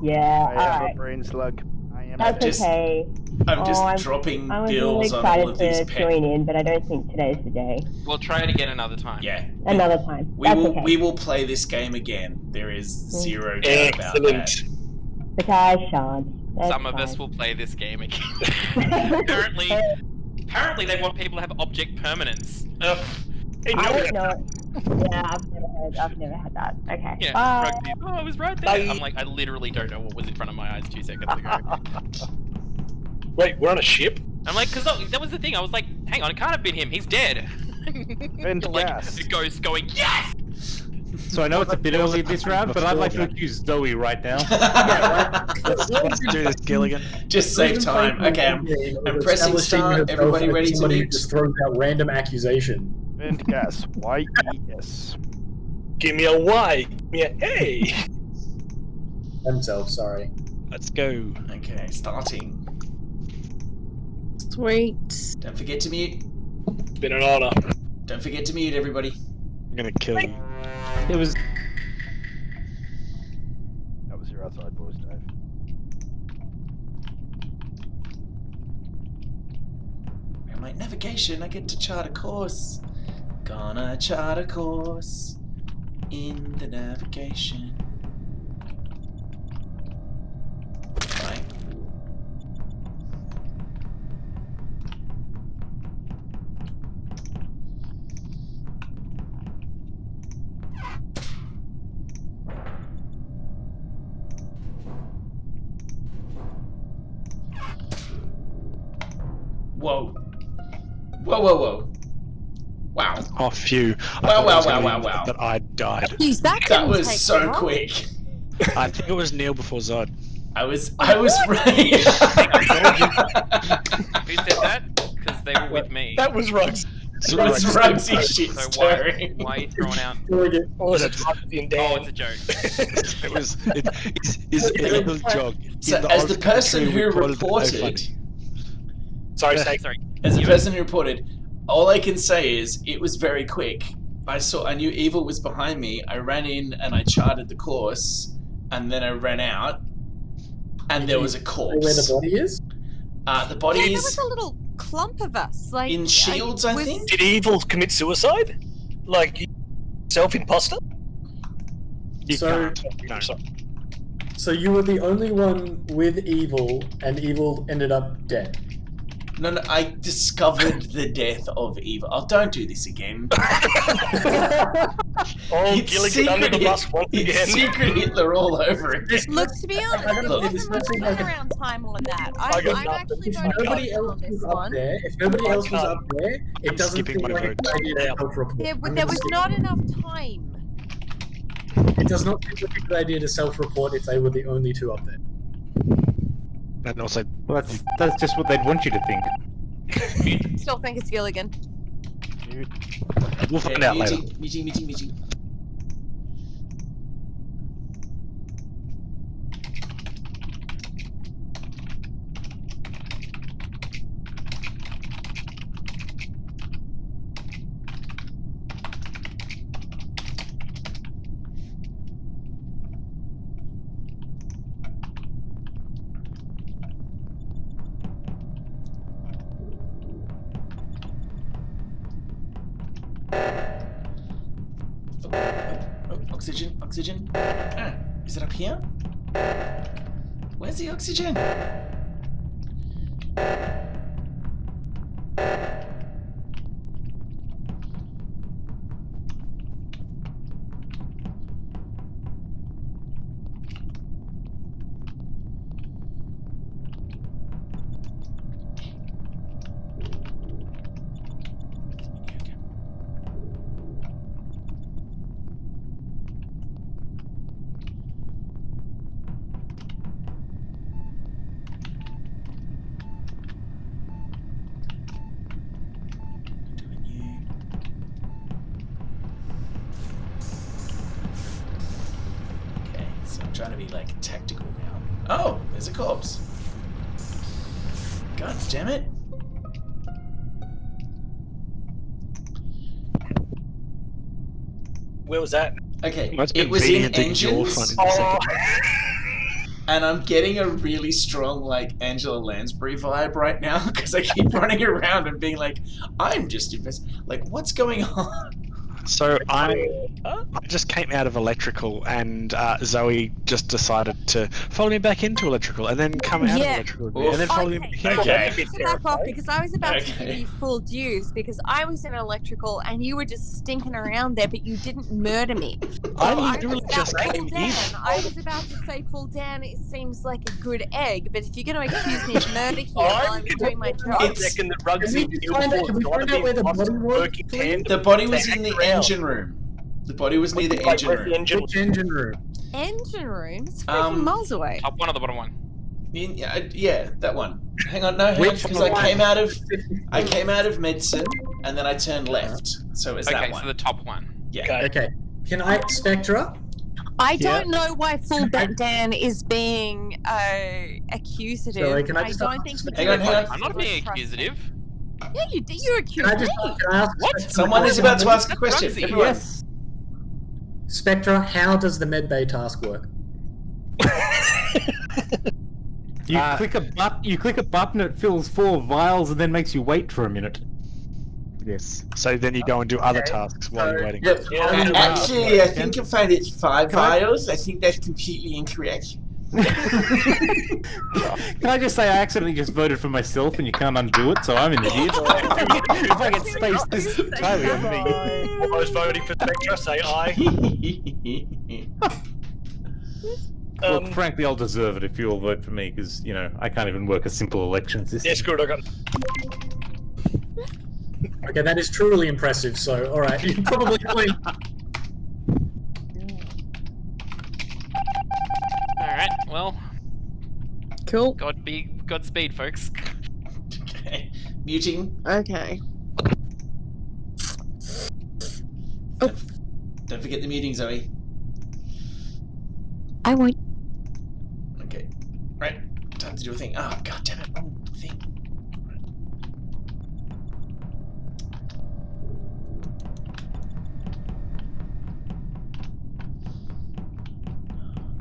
Yeah, I am alright. a brain slug. I am That's Just- okay. I'm just I'm dropping I was bills really on all excited of these to pet. join in, but I don't think today's the day. We'll try it again another time. Yeah. Another time. That's okay. We will play this game again. There is zero doubt about that. Excellent. But I shan't. That's Some of us fine. will play this game again. Apparently they want people to have object permanence. Ugh. Hey, I no, don't know. Yeah, I've never had that. Okay. Yeah, Bye. Rugby. Oh, I was right there. I'm like, I literally don't know what was in front of my eyes 2 seconds ago. Wait, we're on a ship? I'm like, because that was the thing. I was like, hang on, it can't have been him. He's dead. And like, gas. the ghost going, yes! So I know it's a bit early this round, but I'd like to accuse Zoe right now. Let's do this, Gilligan. Just save time. Okay, I'm pressing start. Everybody ready to Somebody who mute? just throws out random accusation. And gas. YES. Give me a Y. Give me a A. Themselves, sorry. Let's go. Okay, starting. Sweet. Don't forget to mute. It's been an honor. Don't forget to mute, everybody. I'm gonna kill you. It was. That was your outside voice, Dave. Where my navigation? I get to chart a course. Gonna chart a course in the navigation. Right. Whoa. Whoa, whoa, whoa. Wow. Oh, phew. Wow, wow, I wow, wow. that I died. Jeez, that That didn't was take so long. quick. I think it was Neil before Zod. I was what? right. Who said that? Because they were with me. That was Rugs. It was Rugsy shit So stirring. why are you throwing out? Or is it Rugsy and Dan? Oh, it's a joke. It was. It's a little joke. So, as the person who reported, Sorry, as the person who reported, all I can say is it was very quick. I knew Evil was behind me. I ran in and I charted the course, and then I ran out, and there was a corpse. Where the body is? The body Yeah, there is was a little clump of us. Like in Shields, I think. Did Evil commit suicide? Like self-imposter? You So- can't. No. So you were the only one with Evil, and Evil ended up dead. No, I discovered the death of Evil. Oh, don't do this again. Oh, It's Gilligan under the secret bus once It's again. Secret Hitler all over again. Look, to be honest, there Look, wasn't much turnaround time on that. I got I'm nothing. actually If voting nobody Evil else on this was up one. there, if nobody else was up there, it doesn't skipping seem my like a vote. good idea to self-report. There I'm was gonna skip not it. enough time. It does not seem like a good idea to self-report if they were the only two up there. And also, Well, that's just what they'd want you to think. Still think it's Gilligan. we'll find out later. Meeting. Oxygen. Is it up here? Where's the oxygen? Okay, so I'm trying to be like tactical now. Oh, there's a corpse. God damn it. Where was that? Okay, That's it was in convenient that you're engines, front in the second. and I'm getting a really strong like Angela Lansbury vibe right now because I keep running around and being like, I'm just like, what's going on? So I just came out of electrical, and Zoe just decided to follow me back into electrical, and then come out of electrical, and then follow me back in. Okay. Back off because I was about to Okay. give you full dues because I was in electrical and you were just stinking around there, but you didn't murder me. I was literally about just full came Dan. in. I was about to say full Dan. It seems like a good egg, but if you're going to accuse me of murder here while I'm doing my job, I reckon that Rugsy and Neil Can we find out where the body was? working tandem. The body was They in the act around. engine room. The body was near the Like, engine where's the room. engine? Which engine room? engine room, it's freaking miles away. Top one or the bottom one? Yeah, that one. Hang on, because I came out of medicine and then I turned left. So it was that Okay, one. so the top one. Yeah. Okay. Can I Spectra? I don't know why Full Dan is being accusative. Sorry, can I I just don't ask- think you Hang do on, it hang on. because I'm not you being trust accusative. him. Yeah, you do. You accuse Can I me. ask What? Someone is about to ask a That's question. Rugsy. Everyone. Yes. Spectra, how does the medbay task work? You click a button, it fills 4 vials, and then makes you wait for a minute. Yes. So then you go and do other tasks while you're waiting. Yep. Yeah. Actually, I think you'll find it's 5 vials. I think that's completely incorrect. Can I just say I accidentally just voted for myself and you can't undo it, so I'm an idiot. If I get space, this is entirely on me. All those voting for Spectra say aye. Look, frankly, I'll deserve it if you all vote for me, because, you know, I can't even work a simple election system. Yeah, screw it, I got Okay, that is truly impressive. So, all right, you probably win. All right. Well. Cool. Godspeed, folks. Okay. Muting. Okay. Don't forget the muting, Zoe. I won't. Okay. Right. Time to do a thing. Oh, god damn it. Wrong thing.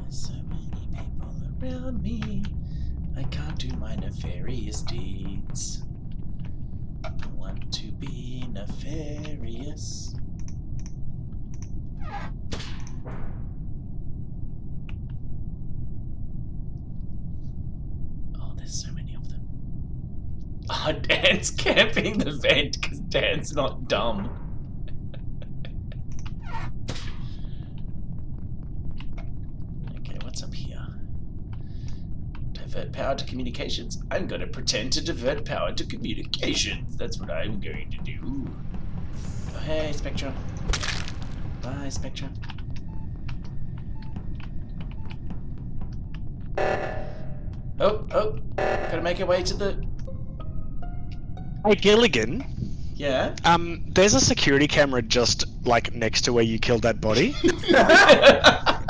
There's so many people around me. I can't do my nefarious deeds. I want to be nefarious. Oh, there's so many of them. Oh, Dan's camping the vent because Dan's not dumb. Okay, what's up here? Divert power to communications. I'm going to pretend to divert power to communications. That's what I'm going to do. Oh, hey, Spectra. Bye, Spectra. Oh, gotta make our way to the... Hey, Gilligan. Yeah? There's a security camera just, like, next to where you killed that body.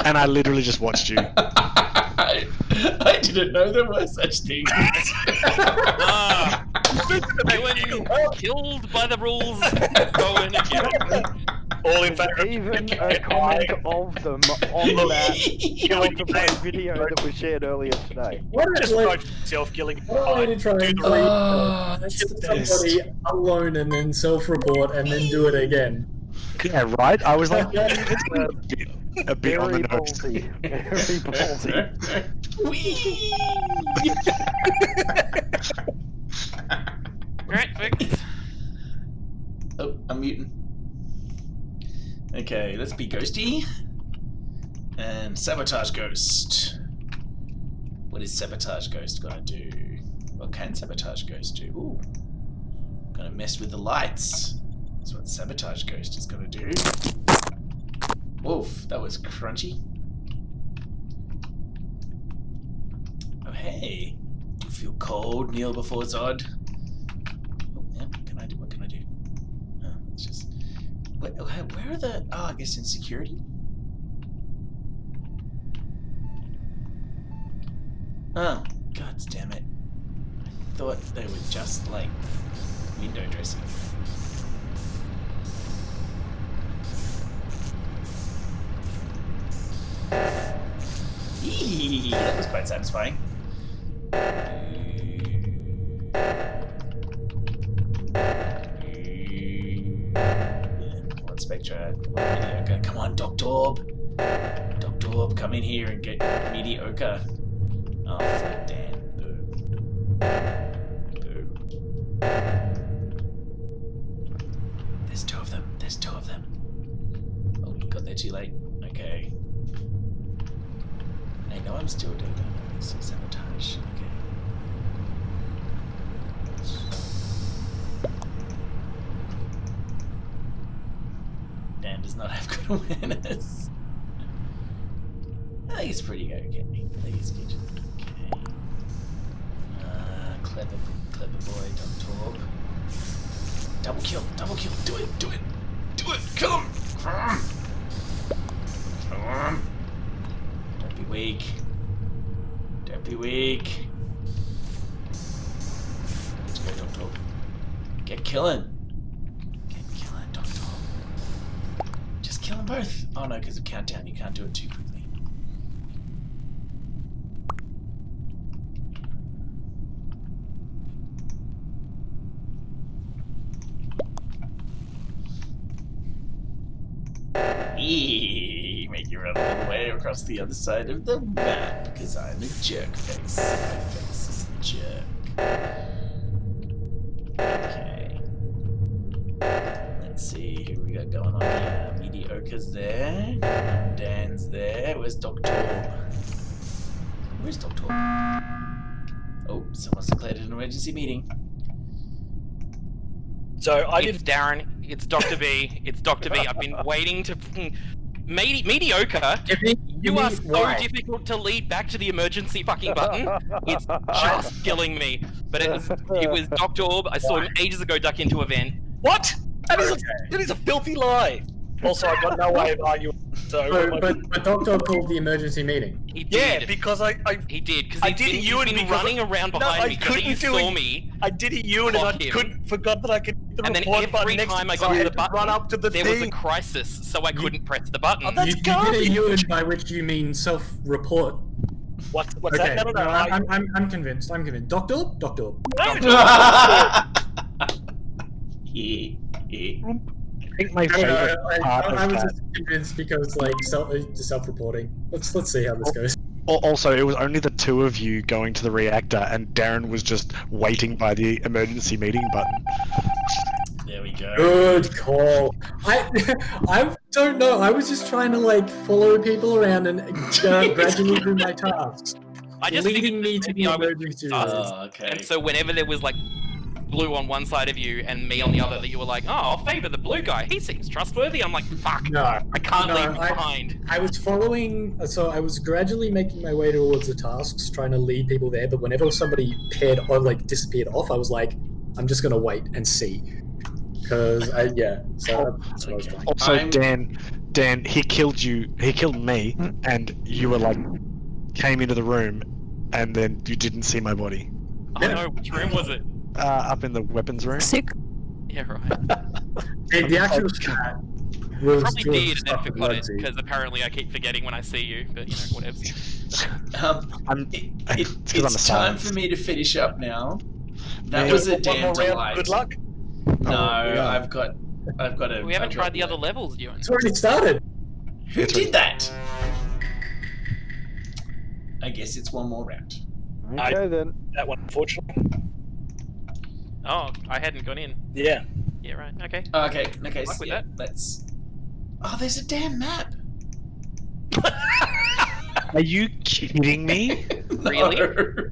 And I literally just watched you. I didn't know there were such things. Killed by the rules. Go in again. All in favor. Even a comment of them on that counterplay video that was shared earlier today. Just wrote yourself killing. What a way to try and somebody alone and then self-report and then do it again. Yeah, right? I was like, a bit on the nose. Very ballsy. Alright, folks. Oh, I'm muting. Okay, let's be ghosty. And sabotage ghost. What is sabotage ghost gonna do? What can sabotage ghost do? Ooh. Gonna mess with the lights. That's what sabotage ghost is gonna do. Woof, that was crunchy. Oh hey. Do you feel cold? Kneel before Zod. Oh yeah, what can I do? Oh, it's just... Wait, where are the... Oh, I guess in security? Oh, god damn it. I thought they were just, like, window dressing. Eee, that was quite satisfying. Come on, Spectra. Come on, Mediocre. Come on, Doctorb. Doctorb, come in here and get Mediocre. Oh, fuck Dan. Boo. Boo. There's two of them. There's two of them. Oh, got there too late. Okay. I know I'm still doing this sabotage. Okay. Dan does not have good awareness. I think it's pretty good. Okay. I think it's good. Okay. Clever boy, Doctorb. Double kill. Do it. Kill him. Come on. Don't be weak. Let's go, Doctorb. Get killing, Doctorb. Just kill them both. Oh no, because of countdown, you can't do it too quickly. Make you run all the way across the other side of the map because I'm a jerk face. My face is a jerk. Okay. Let's see who we got going on here. Mediocre's there. Dan's there. Where's Doctorb? Where's Doctorb? Oh, someone's declared an emergency meeting. So It's Darren. It's Dr. B. It's Dr. B. I've been waiting to. Mediocre. You are so difficult to lead back to the emergency fucking button. It's just killing me. But it was Dr. Orb. I saw him ages ago duck into a vent. What? That is a filthy lie. Also, I've got no way of arguing. But Dr. called the emergency meeting. He did. Yeah, because He did, because I did a Ewan been because running around behind me because he saw me. I did a Ewan and I forgot that I could hit the And then report button every next time I to got to it, the button, run up to the there thing. was a crisis, so I couldn't press the button. Oh, that's You did a Ewan, by which you mean self-report. What's Okay, that? No. I'm convinced. I'm convinced. Dr. Orb? Dr. Orb. I think my favorite part I of was that. just convinced because like self-reporting. Let's see how this goes. Also, it was only the two of you going to the reactor, and Darren was just waiting by the emergency meeting button. There we go. Good call. I don't know. I was just trying to like follow people around and gradually do my tasks. I just leading figured me to maybe the I was emergency tasked. room. Oh, okay. And so whenever there was like blue on one side of you and me on the other, that you were like, oh, I'll favour the blue guy. He seems trustworthy. I'm like, fuck. No, I can't no, leave him behind. I was following, so I was gradually making my way towards the tasks, trying to lead people there. But whenever somebody paired or like disappeared off, I was like, I'm just gonna wait and see, because so that's what I was doing. Also, Dan, he killed you. He killed me, and you were like, came into the room, and then you didn't see my body. Oh no, which room was it? Up in the weapons room. Sick. Yeah, right. The actual chat was Probably was did and then stuff with forgot it, Ludsy. because apparently I keep forgetting when I see you, but you know, whatever. It's time for me to finish up now. That Yeah. was a One damn more round. delight. Good luck. No, yeah. I've got a. We haven't I've tried got the other one. levels, Ewan. It's already started. Who did that? I guess it's one more round. Okay then. That one, unfortunately. Oh, I hadn't gone in. Yeah. Yeah, right. Okay. Okay. Luck with that. Let's. Oh, there's a damn map. Are you kidding me? Really?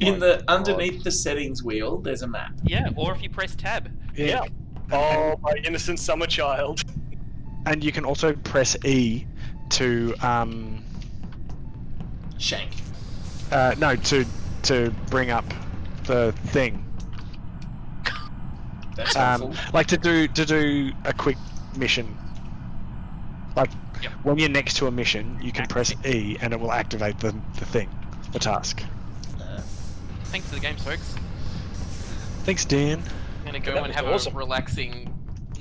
In the underneath the settings wheel, there's a map. Yeah, or if you press tab. Yeah. Oh, my innocent summer child. And you can also press E to Shank. no, to bring up the thing. That's helpful. Like to do a quick mission. Like when you're next to a mission, you can press E and it will activate the thing, the task. Thanks for the games, folks. Thanks, Dan. I'm gonna go and have a relaxing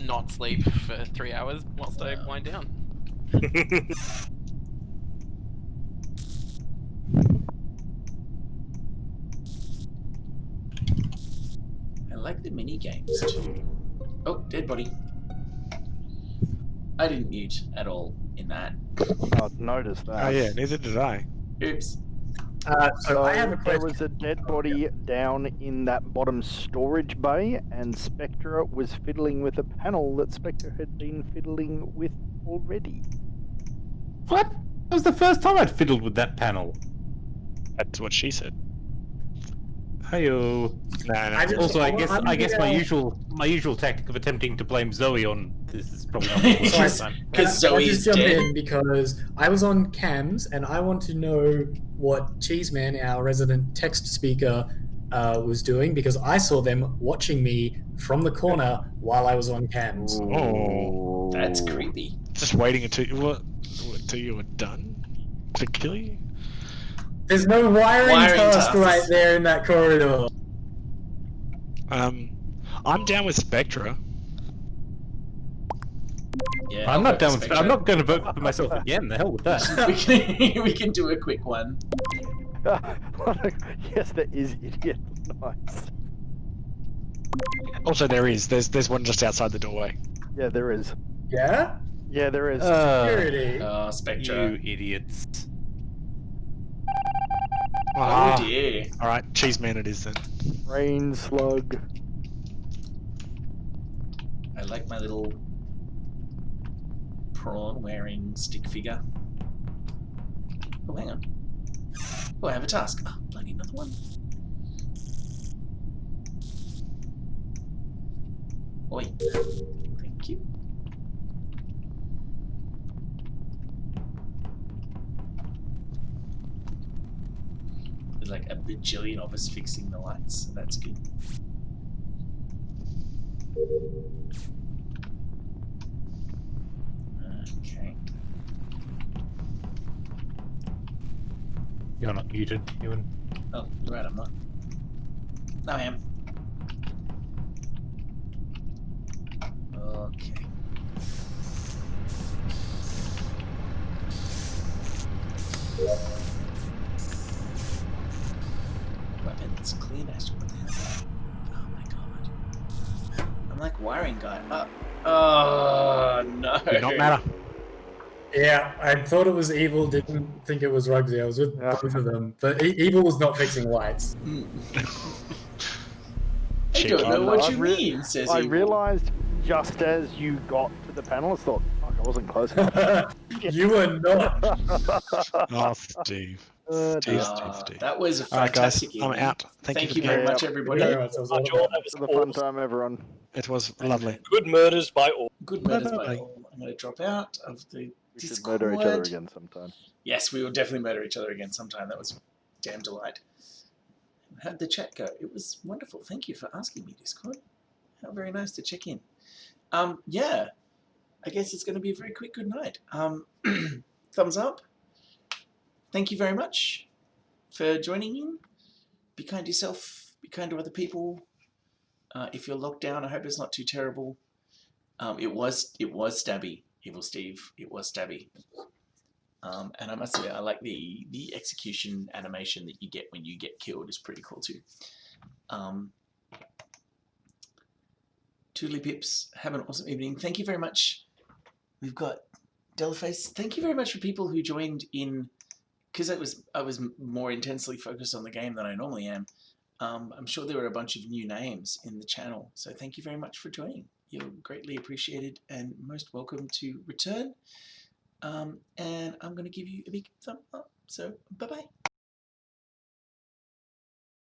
not sleep for 3 hours whilst I wind down. I like the mini games too. Oh, dead body. I didn't mute at all in that. I've noticed that. Oh yeah, neither did I. Oops. So I have a there question. was a dead body down in that bottom storage bay, and Spectra was fiddling with a panel that Spectra had been fiddling with already. What? That was the first time I'd fiddled with that panel. That's what she said. Hey-o. No. Also, I guess my usual tactic of attempting to blame Zoe on this is probably not the first time. Because Zoe is jump dead. in because I was on cams and I want to know what Cheeseman, our resident text speaker, was doing because I saw them watching me from the corner while I was on cams. Oh, That's creepy. just waiting until you were done to kill you. There's no wiring task tasks. right there in that corridor. I'm down with Spectra. Yeah, I'm not down with. Spectra. I'm not going to vote for myself again. The hell with that. we can do a quick one. Yes, there is idiot. Nice. Also, there's one just outside the doorway. Yeah, there is. Yeah? Yeah, there is. Security. Spectra. You idiots. Oh dear. All right, Cheeseman it is then. Rain slug. I like my little prawn wearing stick figure. Oh, hang on. Oh, I have a task. Oh, bloody another one. Oi. Thank you. There's like a bajillion of us fixing the lights, so that's good. Okay. You're not muted, Ewan. Oh, you're right, I'm not. No, I am. Okay. Weapons, clean dash. What the hell? Oh my god. I'm like wiring guy. Oh no. Did not matter. Yeah, I thought it was Evil, didn't think it was Rugsy. I was with both of them. But Evil was not fixing lights. I don't know what you mean, says I Evil. realised just as you got to the panel, I thought, fuck, I wasn't close enough. You were not. Oh, Steve. Steve. That was a All right, guys, fantastic I'm evening. out. Thank you very for much, everybody. It was a fun time, everyone. It was lovely. Good murders by all. Good murders by all. I'm going to drop out of the We should Discord. murder each other again sometime. Yes, we will definitely murder each other again sometime. That was a damn delight. How'd the chat go? It was wonderful. Thank you for asking me, Discord. How very nice to check in. Yeah, I guess it's going to be a very quick good night. Thumbs up. Thank you very much for joining in. Be kind to yourself. Be kind to other people. If you're locked down, I hope it's not too terrible. It was stabby, Evil Steve. It was stabby. And I must say, I like the execution animation that you get when you get killed is pretty cool too. Toodly Pips, have an awesome evening. Thank you very much. We've got Delaface. Thank you very much for people who joined in, because I was more intensely focused on the game than I normally am. I'm sure there were a bunch of new names in the channel, so thank you very much for joining. You're greatly appreciated and most welcome to return. And I'm going to give you a big thumb up. So, bye-bye.